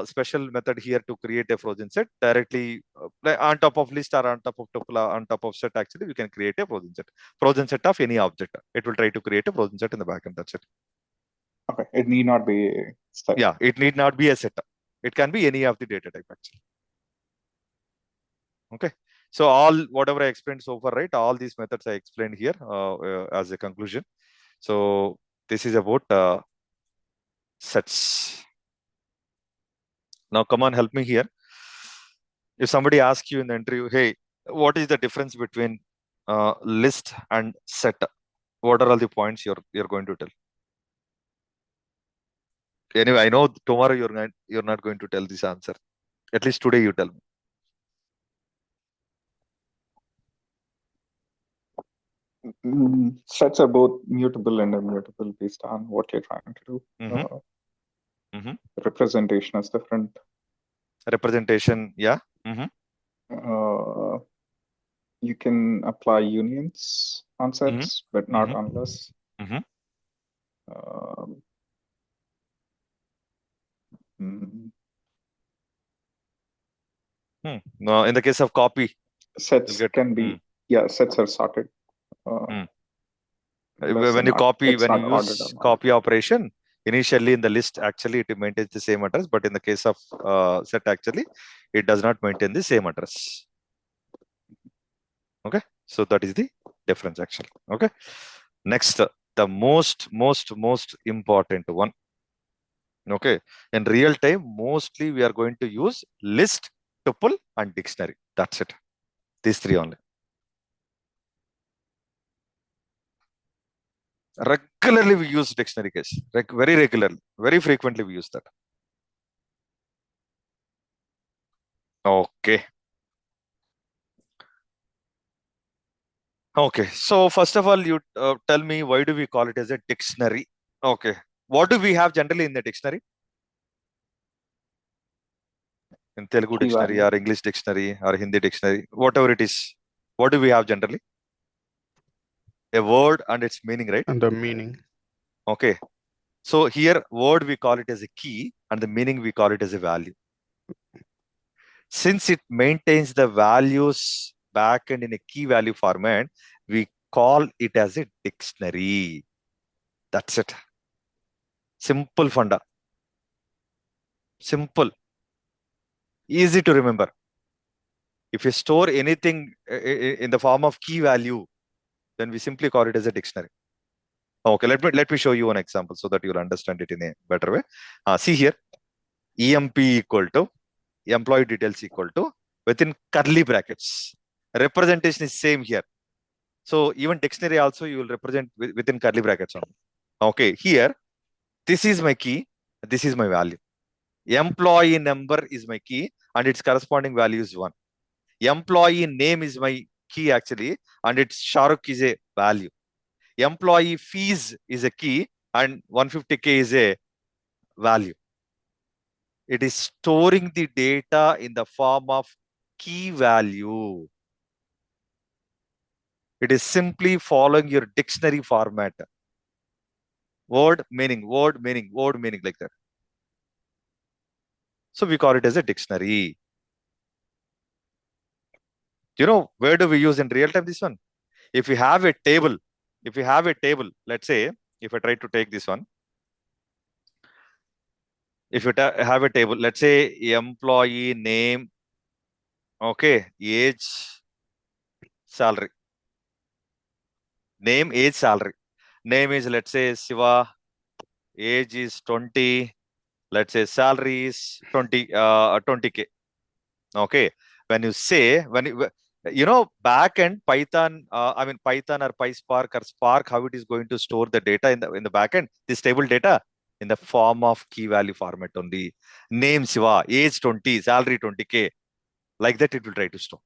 special method here to create a frozen set directly on top of list or on top of tuple, on top of set. Actually, we can create a frozen set of any object. It will try to create a frozen set in the backend. That's it. Okay, it need not be a set. Yeah, it need not be a set. It can be any of the data type actually. Okay, so all whatever I explained so far, right? All these methods I explained here as a conclusion. So this is about sets. Now come on, help me here. If somebody asks you in the interview, hey, what is the difference between list and set? What are all the points you're going to tell? Anyway, I know tomorrow you're not going to tell this answer. At least today you tell me. Sets are both mutable and immutable based on what you're trying to do. Representation is different. Representation, yeah. You can apply unions on sets, but not on lists. No, in the case of copy, sets can be sets are sorted. When you copy, when you use copy operation, initially in the list, actually it maintains the same address, but in the case of set, actually it does not maintain the same address. Okay, so that is the difference actually. Okay, next, the most important one. Okay, in real time, mostly we are going to use list, tuple, and dictionary. That's it. These three only. Regularly we use dictionary case, like very regularly, very frequently we use that. Okay. Okay, so first of all, you tell me, why do we call it as a dictionary? Okay, what do we have generally in the dictionary? In Telugu dictionary or English dictionary or Hindi dictionary, whatever it is, what do we have generally? A word and its meaning, right? And the meaning. Okay, so here word we call it as a key and the meaning we call it as a value. Since it maintains the values back and in a key value format, we call it as a dictionary. That's it. Simple funda. Simple. Easy to remember. If you store anything in the form of key value, then we simply call it as a dictionary. Okay, let me show you an example so that you'll understand it in a better way. See here, EMP equal to employee details equal to within curly brackets. Representation is same here. So even dictionary also you will represent within curly brackets only. Okay, here, this is my key, this is my value. Employee number is my key and its corresponding value is 1. Employee name is my key actually, and its Shahrukh is a value. Employee fees is a key and 150K is a value. It is storing the data in the form of key value. It is simply following your dictionary format. Word, meaning, word, meaning, word, meaning, like that. So we call it as a dictionary. You know, where do we use in real time this one? If you have a table, let's say, if I try to take this one, if you have a table, let's say employee name, okay, age, salary. Name, age, salary. Name is, let's say, Siva. Age is 20. Let's say salary is 20K. Okay. When you say, you know, back end Python, Python or PySpark or Spark, how it is going to store the data in the back end, this table data in the form of key value format only. Name Siva, age 20, salary 20K. Like that, it will try to store.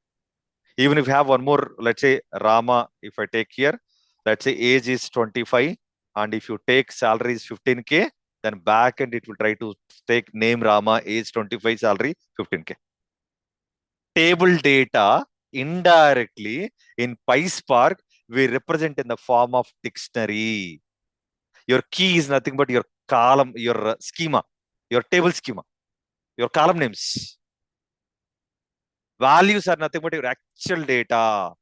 Even if you have one more, let's say Rama, if I take here, let's say age is 25, and if you take salary is 15K, then back end it will try to take name Rama, age 25, salary 15K. Table data indirectly in PySpark we represent in the form of dictionary. Your key is nothing but your column, your schema, your table schema, your column names. Values are nothing but your actual data.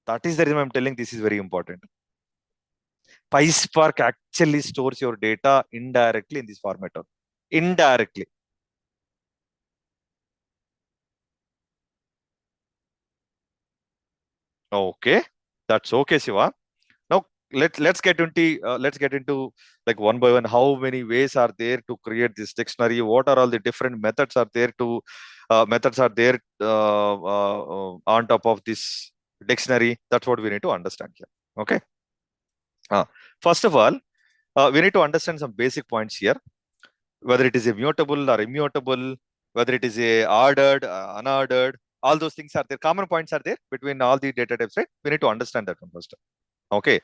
That is the reason I'm telling this is very important. PySpark actually stores your data indirectly in this format. Indirectly. Okay, that's okay, Shiva. Now let's get into like one by one. How many ways are there to create this dictionary? What are all the different methods are there to on top of this dictionary? That's what we need to understand here. Okay. First of all, we need to understand some basic points here. Whether it is immutable or immutable, whether it is a ordered, unordered, all those things are there. Common points are there between all the data types, right? We need to understand that one first. Okay.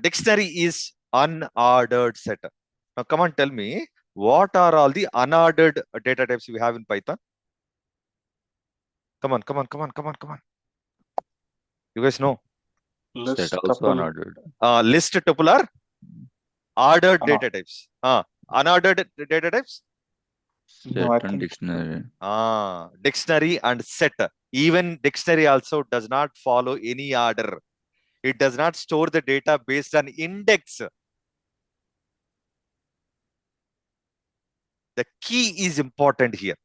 Dictionary is unordered set. Now, come on, tell me, what are all the unordered data types we have in Python? Come on. You guys know. List, Set also tuple. unordered. List, tuple are ordered data types. Unordered data types? No, I Set and think dictionary. Dictionary and set. Even dictionary also does not follow any order. It does not store the data based on index. The key is important here.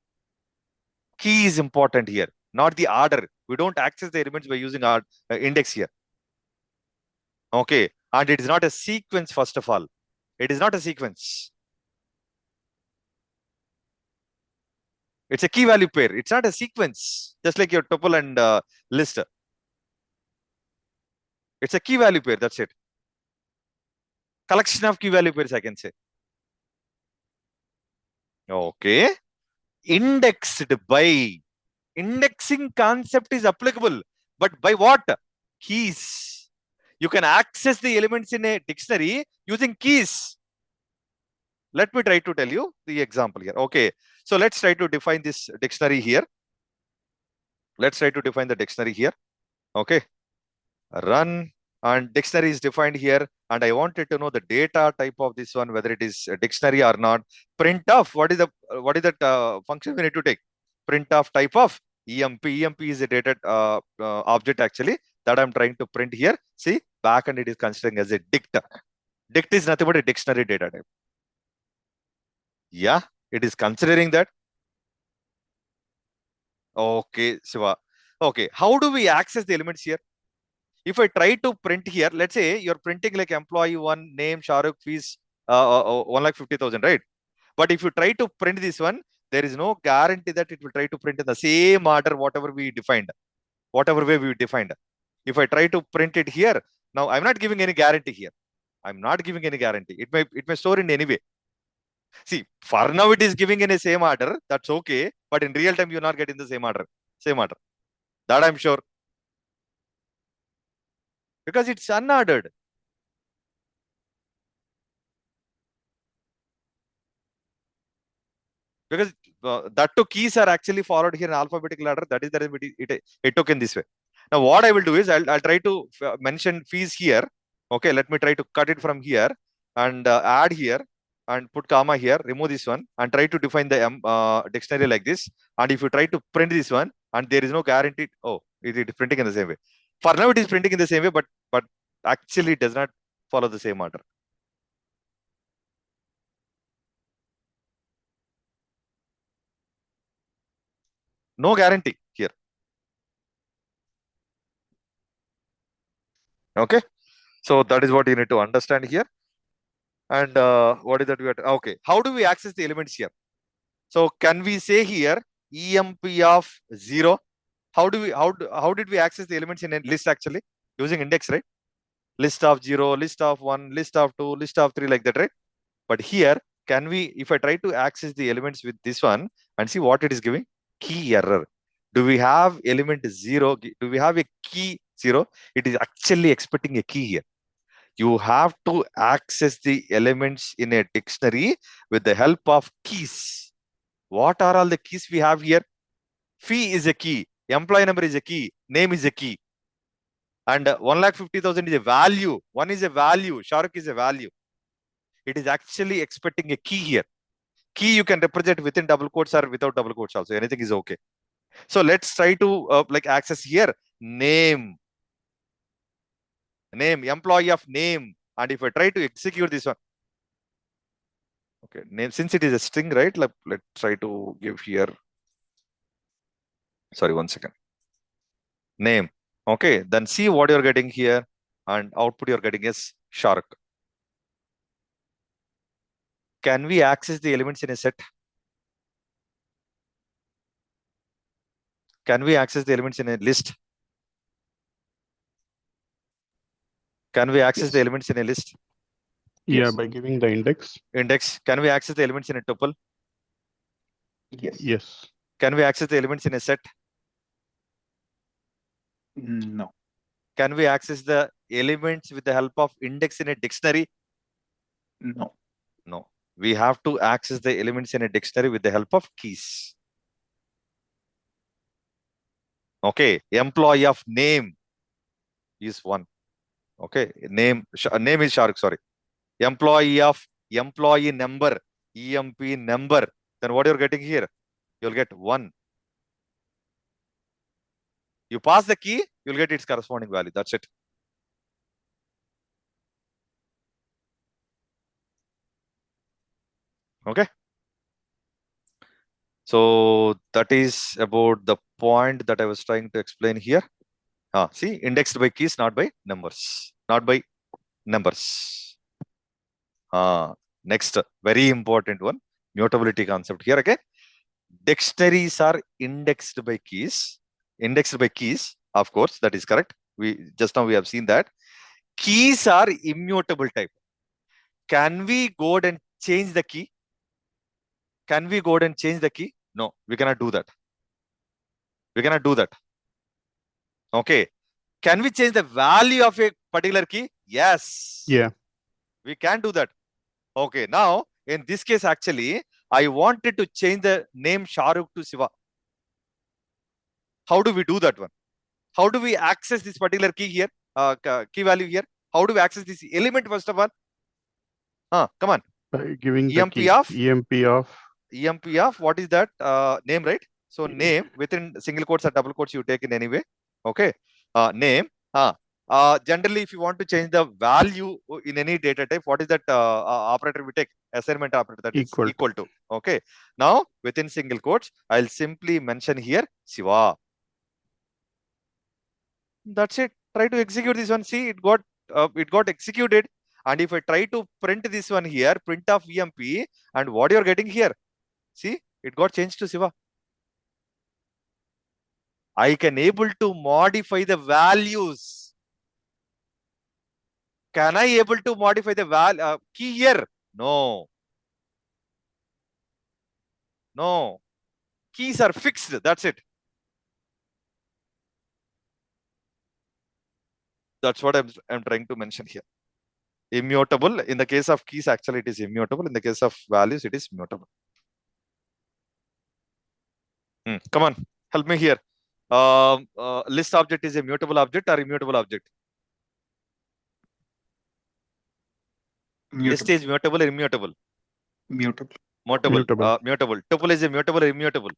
Key is important here, not the order. We don't access the elements by using our index here. Okay. And it is not a sequence, first of all. It is not a sequence. It's a key value pair. It's not a sequence, just like your tuple and list. It's a key value pair. That's it. Collection of key value pairs, I can say. Okay. Indexed by. Indexing concept is applicable, but by what? Keys. You can access the elements in a dictionary using keys. Let me try to tell you the example here. Okay. So let's try to define this dictionary here. Let's try to define the dictionary here. Okay. Run, and dictionary is defined here. And I wanted to know the data type of this one, whether it is a dictionary or not. Printf, what is that function we need to take? Printf type of EMP. EMP is a data object actually that I'm trying to print here. See, backend it is considering as a dict. Dict is nothing but a dictionary data type. Yeah, it is considering that. Okay, Shiva. Okay, how do we access the elements here? If I try to print here, let's say you're printing like employee one, name, Shahrukh, fees, 1,50,000, right? But if you try to print this one, there is no guarantee that it will try to print in the same order, whatever we defined, whatever way we defined. If I try to print it here, now I'm not giving any guarantee here. I'm not giving any guarantee. It may store in any way. See, for now it is giving in a same order. That's okay. But in real time, you're not getting the same order. Same order. That I'm sure. Because it's unordered. because that two keys are actually followed here in alphabetical order. That is the reason it took in this way. Now what I will do is I'll try to mention fees here. Okay, let me try to cut it from here and add here and put comma here, remove this one and try to define the dictionary like this. And if you try to print this one and there is no guaranteed, oh, it is printing in the same way. For now it is printing in the same way, but actually it does not follow the same order. No guarantee here. Okay, so that is what you need to understand here. And what is that we are okay? How do we access the elements here? So can we say here EMP of 0? How did we access the elements in a list actually? Using index, right? List of 0, list of 1, list of 2, list of 3, like that, right? But here, can we, if I try to access the elements with this one and see what it is giving? Key error. Do we have element 0? Do we have a key 0? It is actually expecting a key here. You have to access the elements in a dictionary with the help of keys. What are all the keys we have here? Fee is a key. Employee number is a key. Name is a key. And 1,50,000 is a value. One is a value. Shark is a value. It is actually expecting a key here. Key you can represent within double quotes or without double quotes also. Anything is okay. So let's try to like access here. Name. Name. Employee of name. And if I try to execute this one. Okay. Name. Since it is a string, right? Let's try to give here. Sorry, 1 second. Name. Okay. Then see what you're getting here. And output you're getting is shark. Can we access the elements in a set? Can we access the elements in a list? Can we access the elements in a list? Yeah, Yes. by giving the index. Index. Can we access the elements in a tuple? Yes. Yes. Can we access the elements in a set? No. Can we access the elements with the help of index in a dictionary? No. No. We have to access the elements in a dictionary with the help of keys. Okay. Employee of name is 1. Okay. Name is shark, sorry. Employee of employee number, EMP number. Then what you're getting here? You'll get 1. You pass the key, you'll get its corresponding value. That's it. Okay. So that is about the point that I was trying to explain here. See, indexed by keys, not by numbers. Not by numbers. Next, very important one, mutability concept here again. Dictionaries are indexed by keys. Indexed by keys, of course, that is correct. Just now we have seen that. Keys are immutable type. Can we go and change the key? Can we go and change the key? No, we cannot do that. We cannot do that. Okay. Can we change the value of a particular key? Yes. Yeah. We can do that. Okay. Now, in this case, actually, I wanted to change the name Shahrukh to Siva. How do we do that one? How do we access this particular key here? Key value here? How do we access this element first of all? Come on. By giving EMP the key. of? EMP of what is that? Name, right? So name within single quotes or double quotes you take in any way. Okay. Name. Generally, if you want to change the value in any data type, what is that operator we take? Assignment operator, that is equal to. Okay. Now, within single quotes, I'll simply mention here Siva. That's it. Try to execute this one. See, it got executed. And if I try to print this one here, print of EMP, and what you're getting here, see, it got changed to Siva. I can able to modify the values. Can I able to modify the key here? No. No. Keys are fixed. That's it. That's what I'm trying to mention here. Immutable. In the case of keys, actually, it is immutable. In the case of values, it is mutable. Come on, help me here. List object is a mutable object or immutable object? List is mutable or immutable? Mutable. Mutable. Mutable. Tuple is a mutable or immutable?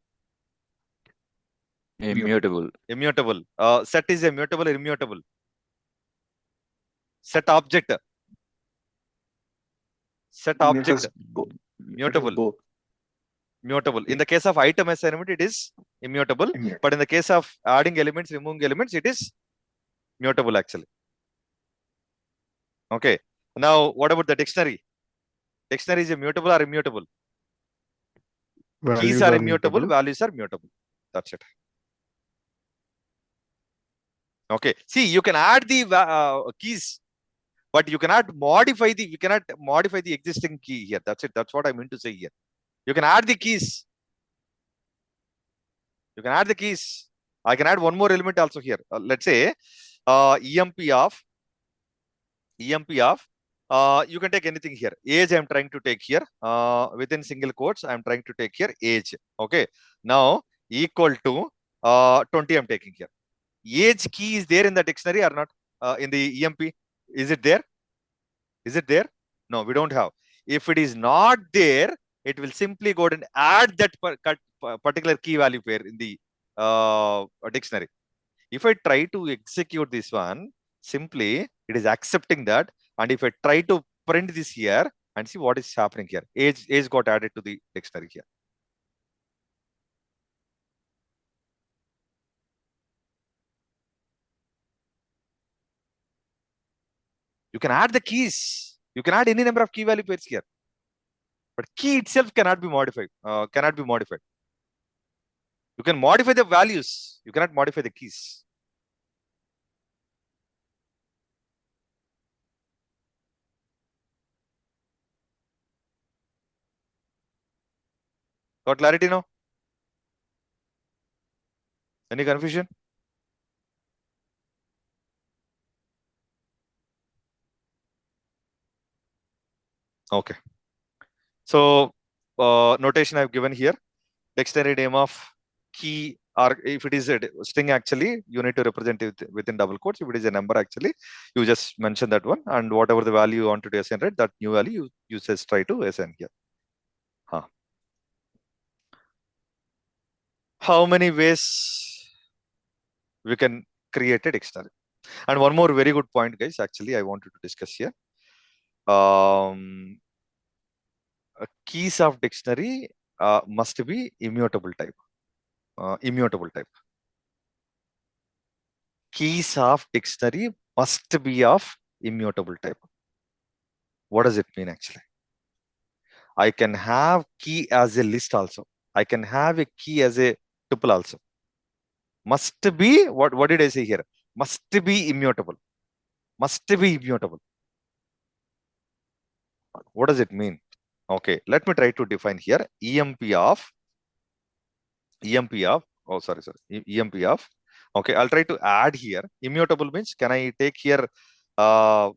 Immutable. Immutable. Set is a mutable or immutable? Set object. Set object. Mutable. Both. Mutable. In the case of item assignment, it is immutable. But in the case of adding elements, removing elements, it is mutable actually. Okay. Now, what about the dictionary? Dictionary is immutable or immutable? Keys are immutable, values are mutable. That's it. Okay. See, you can add the keys, but you cannot modify the existing key here. That's it. That's what I mean to say here. You can add the keys. You can add the keys. I can add one more element also here. Let's say EMP of you can take anything here. Age I'm trying to take here. Within single quotes, I'm trying to take here age. Okay. Now equal to 20 I'm taking here. Age key is there in the dictionary or not? In the EMP? Is it there? Is it there? No, we don't have. If it is not there, it will simply go and add that particular key value pair in the dictionary. If I try to execute this one, simply it is accepting that. And if I try to print this here and see what is happening here, age got added to the dictionary here. You can add the keys. You can add any number of key value pairs here. But key itself cannot be modified. You can modify the values. You cannot modify the keys. Got clarity now? Any confusion? Okay. So notation I've given here. Dictionary name of key, or if it is a string, actually you need to represent it within double quotes. If it is a number, actually you just mention that one, and whatever the value you want to assign, right, that new value you just try to assign here. How many ways we can create a dictionary? And one more very good point, guys, actually I wanted to discuss here. Keys of dictionary must be immutable type. Keys of dictionary must be of immutable type. What does it mean actually? I can have key as a list also. I can have a key as a tuple also. Must be, what did I say here? Must be immutable. Must be immutable. What does it mean? Okay, let me try to define here. EMP of, oh, sorry. EMP of, okay, I'll try to add here. Immutable means, can I take here, tuple?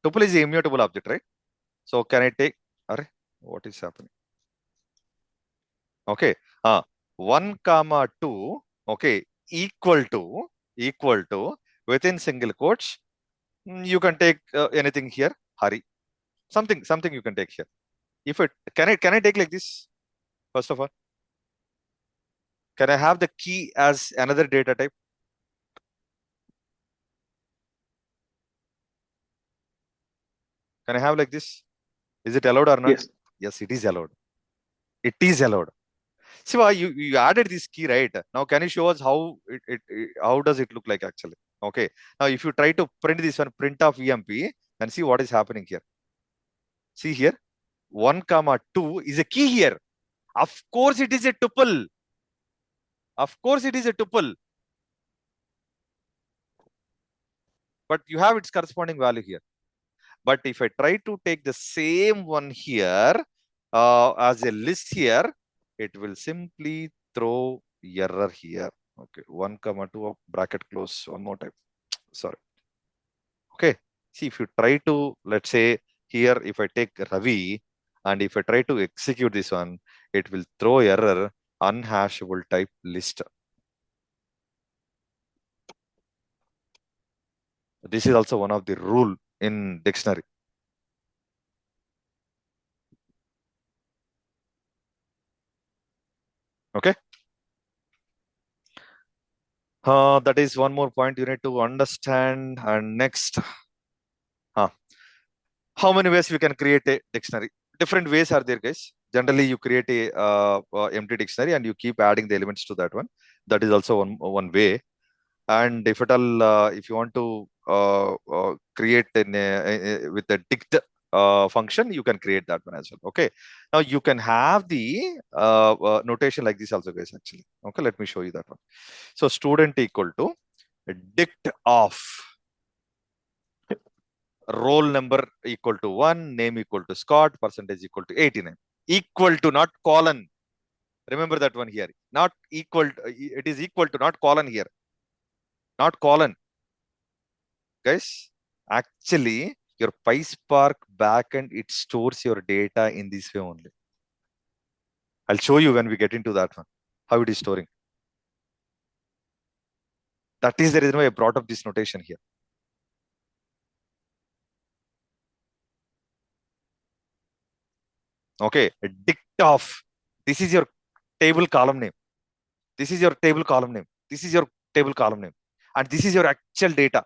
Tuple is an immutable object, right? So can I take, what is happening? Okay, 1, 2, okay, equal to, within single quotes, you can take anything here, Hari. Something you can take here. If it, can I take like this? First of all, can I have the key as another data type? Can I have like this? Is it allowed or not? Yes. Yes, it is allowed. It is allowed. Siva, you added this key, right? Now, can you show us how how does it look like actually? Okay. Now, if you try to print this one, print of EMP, and see what is happening here. See here, 1, 2 is a key here. Of course, it is a tuple. Of course, it is a tuple. But you have its corresponding value here. But if I try to take the same one here as a list here, it will simply throw error here. Okay, 1, 2 bracket close one more time. Sorry. Okay. See, if you try to, let's say here, if I take Ravi and if I try to execute this one, it will throw error unhashable type list. This is also one of the rule in dictionary. Okay. That is one more point you need to understand. And next, how many ways we can create a dictionary? Different ways are there, guys. Generally, you create a empty dictionary and you keep adding the elements to that one. That is also one way. And if at all, if you want to create with a dict function, you can create that one as well. Okay. Now you can have the notation like this also, guys. Actually, okay. Let me show you that one. So student equal to dict of roll number equal to 1, name equal to Scott, percentage equal to 89. Equal to, not colon. Remember that one here. Not equal to, it is equal to, not colon here. Not colon. Guys, actually, your PySpark backend, it stores your data in this way only. I'll show you when we get into that one, how it is storing. That is the reason why I brought up this notation here. Okay, dict of. This is your table column name. This is your table column name. This is your table column name. And this is your actual data.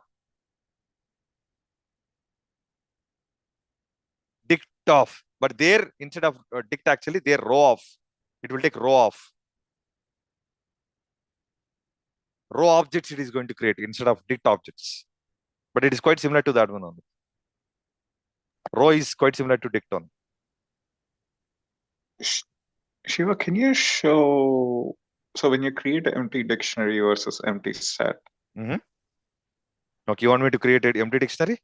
Dict of. But there, instead of dict, actually, there row of. It will take row of. Row objects it is going to create instead of dict objects. But it is quite similar to that one only. Row is quite similar to dict on. Shiva, can you show, so when you create an empty dictionary versus empty set? Okay, you want me to create an empty dictionary?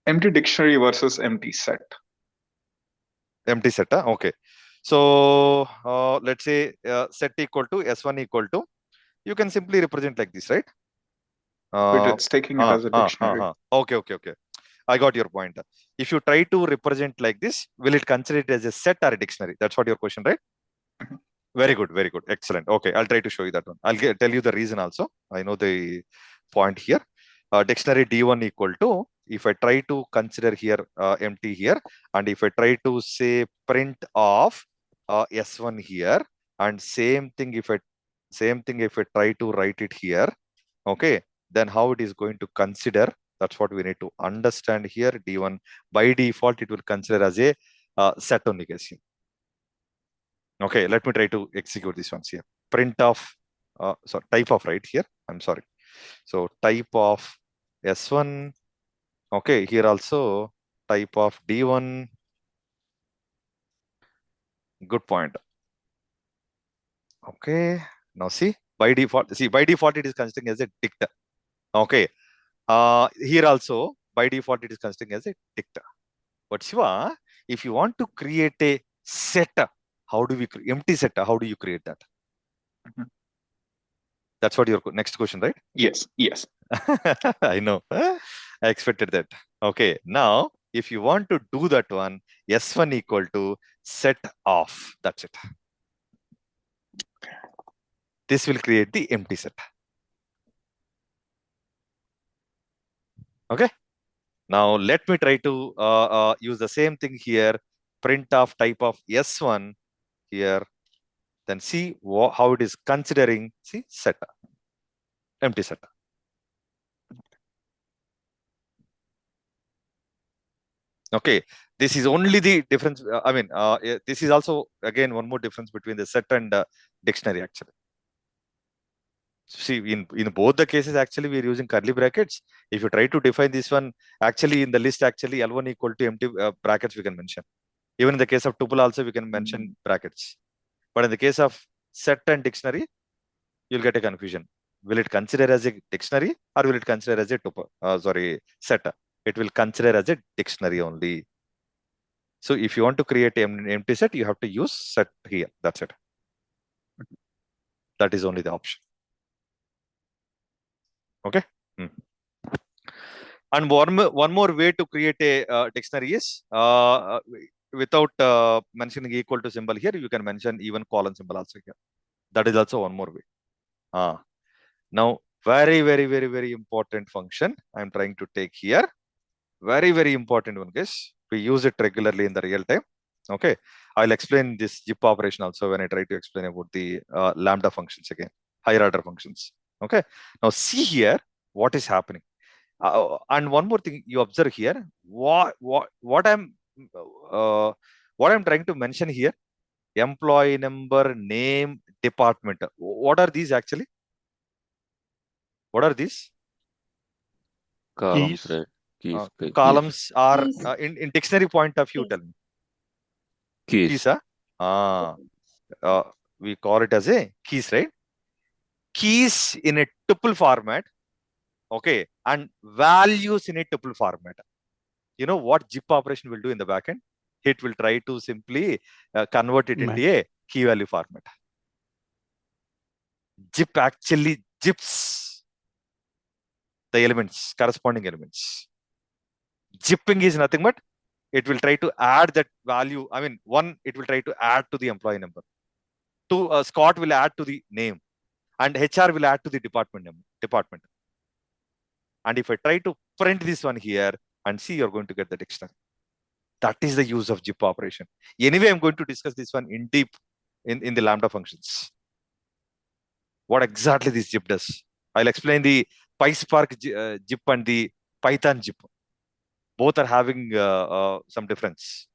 Empty dictionary versus empty set. Empty set, okay. So let's say set equal to S1 equal to, you can simply represent like this, right? But it's taking it as a dictionary. Okay. I got your point. If you try to represent like this, will it consider it as a set or a dictionary? That's what your question, right? Very good. Excellent. Okay, I'll try to show you that one. I'll tell you the reason also. I know the point here. Dictionary D1 equal to, if I try to consider here empty here, and if I try to say print of S1 here, and same thing if I try to write it here, okay, then how it is going to consider, that's what we need to understand here. D1 by default it will consider as a set only, guys. Okay, let me try to execute this ones here. Print of so type of, right here, I'm sorry. So type of S1. Okay, here also type of D1. Good point. Okay, now see, by default it is considering as a dict. Okay, here also by default it is considering as a dict. But Shiva, if you want to create a set, how do we empty set? How do you create that? That's what your next question, right? Yes. I know. I expected that. Okay, now if you want to do that one, S1 equal to set off. That's it. This will create the empty set. Okay. Now let me try to use the same thing here. Print of type of S1 here. Then see how it is considering. See, set, empty set. Okay, this is only the difference. This is also again one more difference between the set and dictionary actually. See, in both the cases, actually, we are using curly brackets. If you try to define this one, actually, in the list, actually, L1 equal to empty brackets, we can mention. Even in the case of tuple, also, we can mention brackets. But in the case of set and dictionary, you'll get a confusion. Will it consider as a dictionary or will it consider as a tuple? Set. It will consider as a dictionary only. So if you want to create an empty set, you have to use set here. That's it. That is only the option. Okay. And one more way to create a dictionary is without mentioning equal to symbol here, you can mention even colon symbol also here. That is also one more way. Now, very important function I'm trying to take here. Very important one, guys. We use it regularly in the real time. Okay, I'll explain this zip operation also when I try to explain about the lambda functions again, higher order functions. Okay, now see here what is happening. And one more thing you observe here, what I'm trying to mention here: employee number, name, department. What are these actually? What are these? Columns, Keys. right? Keys. Columns are Keys. in dictionary point of view. Keys. Tell me. Keys. Keys, we call it as a keys, right? Keys in a tuple format, okay, and values in a tuple format. You know what zip operation will do in the backend? It will try to simply convert it into a key value format. Zip actually zips the elements, corresponding elements. Zipping is nothing but it will try to add that value. I mean, one, it will try to add to the employee number. Two, Scott will add to the name, and HR will add to the department. And if I try to print this one here and see, you're going to get the dictionary. That is the use of zip operation. Anyway, I'm going to discuss this one in deep in the lambda functions. What exactly this zip does? I'll explain the PySpark zip and the Python zip. Both are having some difference.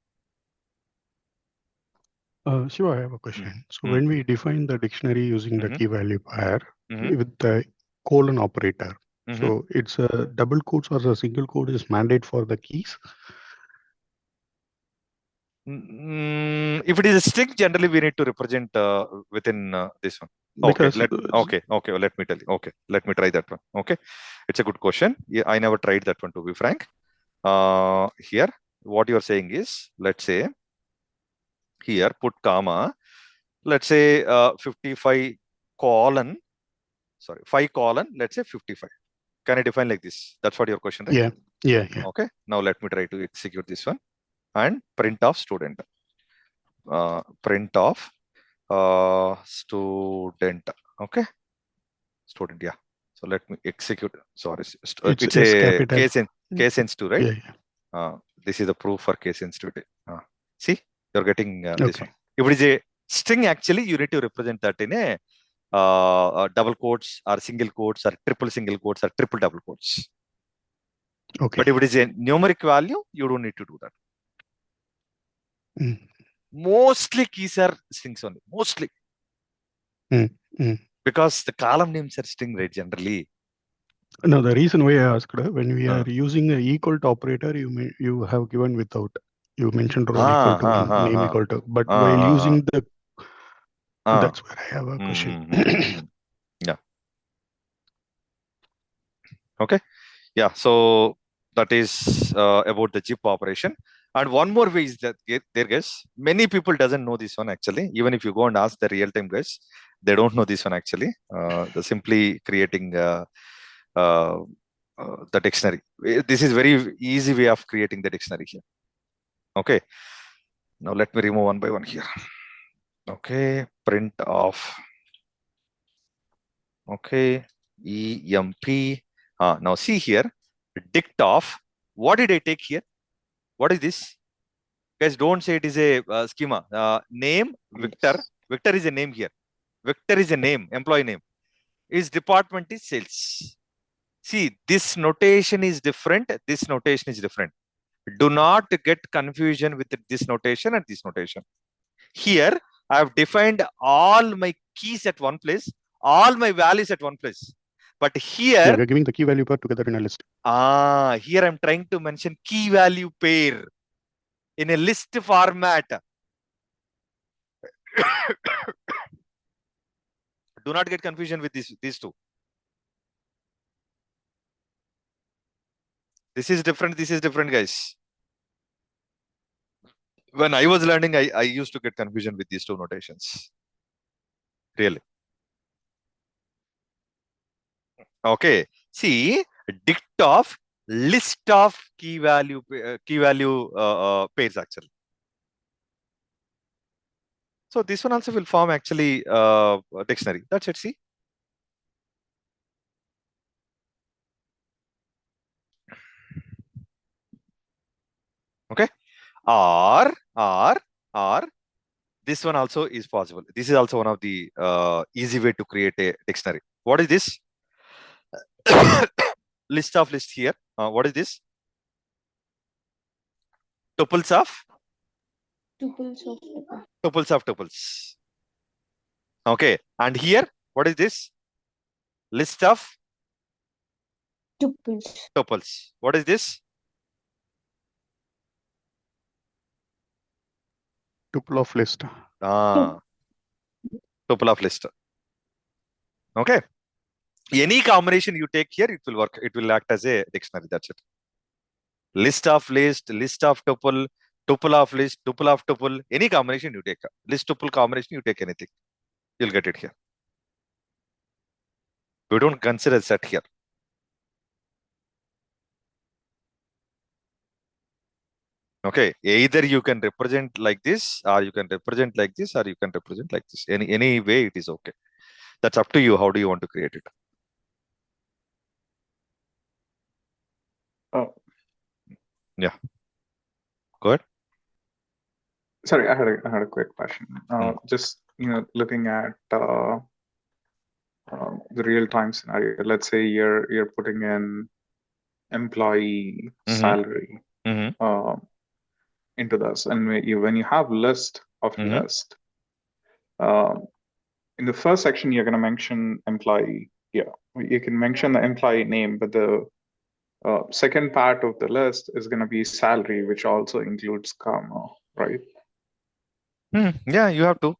Shiva, I have a question. So when we define the dictionary using the key value pair with the colon operator, so it's a double quotes or a single quote is mandate for the keys? If it is a string, generally we need to represent within this one. Because okay, let me tell you. Okay, let me try that one. Okay, it's a good question. Yeah, I never tried that one, to be frank. Here, what you're saying is, let's say, here, put comma, let's say 55 colon, sorry, 5 colon, let's say 55. Can I define like this? That's what your question, right? Yeah. Okay, now let me try to execute this one and print off student. Print off student. Okay, student, yeah. So let me execute. Sorry, it's a case sensitive, right? Yeah. This is the proof for case sensitivity. See, you're getting this one. If it is a string, actually, you need to represent that in a double quotes or single quotes or triple single quotes or triple double quotes. Okay. But if it is a numeric value, you don't need to do that. Mostly keys are strings only. Mostly. Because the column names are string, right, generally. No, the reason why I asked, when we are using an equal to operator, you have given without. You mentioned role equal to name equal to. But while using the, that's where I have a question. Yeah. Okay. Yeah. So that is about the zip operation. And one more way is that there, guys, many people doesn't know this one actually. Even if you go and ask the real-time guys, they don't know this one actually. They're simply creating the dictionary. This is very easy way of creating the dictionary here. Okay. Now let me remove one by one here. Okay. Print off. Okay. EMP. Now see here. Dict off. What did I take here? What is this? Guys, don't say it is a schema. Name, Victor. Victor is a name here. Victor is a name, employee name. His department is sales. See, this notation is different. This notation is different. Do not get confusion with this notation and this notation. Here, I have defined all my keys at one place, all my values at one place. But here, we're giving the key value pair together in a list. Here I'm trying to mention key value pair in a list format. Do not get confusion with these two. This is different, guys. When I was learning, I used to get confusion with these two notations. Really. Okay. See, dict of list of key value pairs actually. So this one also will form actually a dictionary. That's it. See. Okay. Or this one also is possible. This is also one of the easy way to create a dictionary. What is this? List of list here. What is this? Tuples of tuples. Okay. And here, what is this? List of tuples. What is this? Tuple of list. Tuple of list. Okay. Any combination you take here, it will work. It will act as a dictionary. That's it. List of list, list of tuple, tuple of list, tuple of tuple. Any combination you take. List tuple combination, you take anything. You'll get it here. We don't consider set here. Okay. Either you can represent like this, or you can represent like this, or you can represent like this. Any way it is okay. That's up to you. How do you want to create it? Oh. Yeah. Go ahead. Sorry, I had a quick question. Just looking at the real-time scenario. Let's say you're putting in employee salary into this, and when you have list of list, in the first section you're going to mention employee. Yeah, you can mention the employee name, but the second part of the list is going to be salary, which also includes comma, right? Yeah, you have to.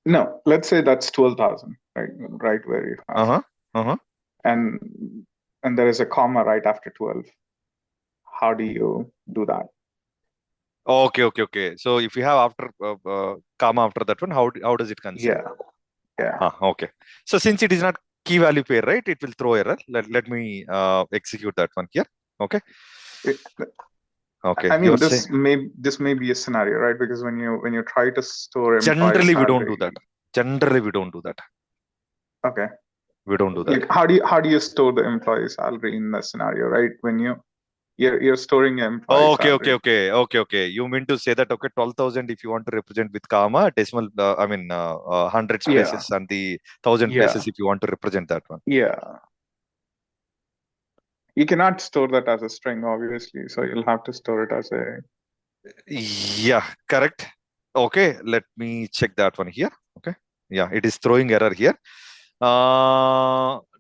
No, let's say that's 12,000, right where you have. And there is a comma right after 12. How do you do that? Okay. So if you have after comma after that one, how does it consider? Yeah. Okay. So since it is not key value pair, right? It will throw error. Let me execute that one here. Okay. Okay. I mean, this may be a scenario, right? Because when you try to store generally we don't do that. Generally we don't do that. Okay. We don't do that. Like, how do you store the employee salary in the scenario, right? When you're storing employee salary. Okay. You mean to say that 12,000 if you want to represent with comma, decimal, hundreds places and the 1,000 places if you want to represent that one. Yeah. You cannot store that as a string, obviously. So you'll have to store it as a. Yeah, correct. Okay, let me check that one here. Okay. Yeah, it is throwing error here.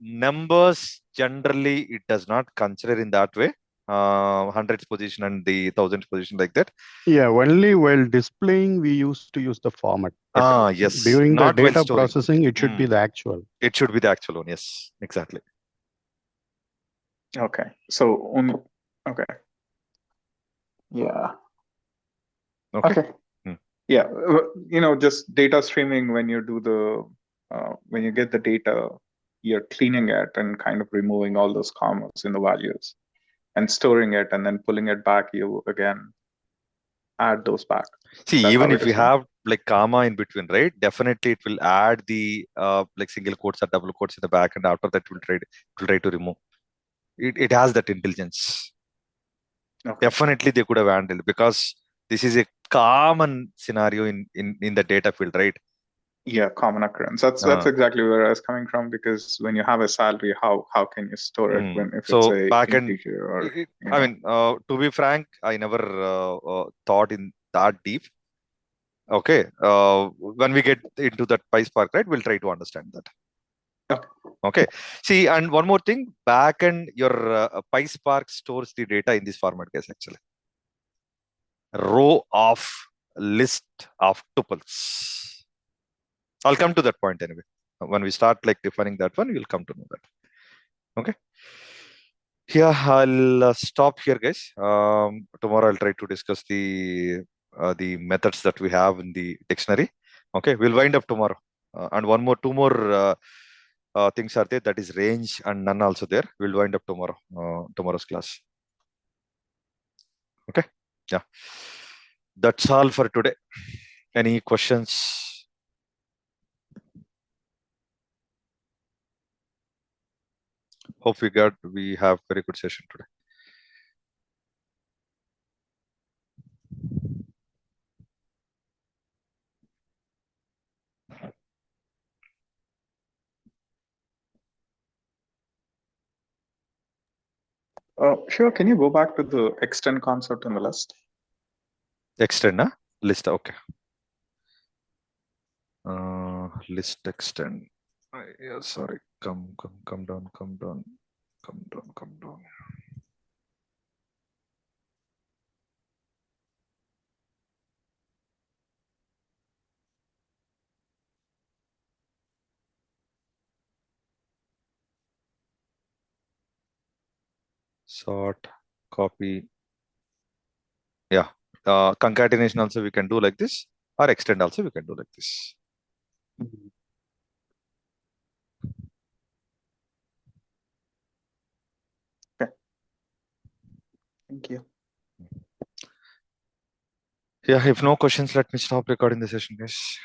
Numbers generally it does not consider in that way. Hundreds position and the thousands position like that. Yeah, only while displaying we used to use the format. Yes. During the data processing, it should be the actual. It should be the actual one. Yes, exactly. Okay. So okay. Yeah. Okay. Yeah. Just data streaming when you do when you get the data, you're cleaning it and kind of removing all those commas in the values and storing it and then pulling it back. You again add those back. See, even if you have like comma in between, right? Definitely it will add the like single quotes or double quotes in the back, and after that it will try to remove. It has that intelligence. Okay. Definitely they could have handled, because this is a common scenario in the data field, right? Yeah, common occurrence. That's exactly where I was coming from, because when you have a salary, how can you store it if it's a integer or? I mean, to be frank, I never thought in that deep. Okay, when we get into that PySpark, right, we'll try to understand that. Okay. See, and one more thing, backend your PySpark stores the data in this format, guys. Actually, row of list of tuples. I'll come to that point anyway. When we start like defining that one, you'll come to know that. Okay. Yeah, I'll stop here, guys. Tomorrow I'll try to discuss the methods that we have in the dictionary. Okay, we'll wind up tomorrow. And two more things are there. That is range and none also there. We'll wind up tomorrow. Tomorrow's class. Okay. Yeah. That's all for today. Any questions? Hope we have very good session today. Sure. Can you go back to the extend concept in the list? Extend, huh? List, okay. List extend. Yeah, sorry. Come down. Sort, copy. Yeah. Concatenation also we can do like this, or extend also we can do like this. Okay. Thank you. Yeah, if no questions, let me stop recording the session, guys.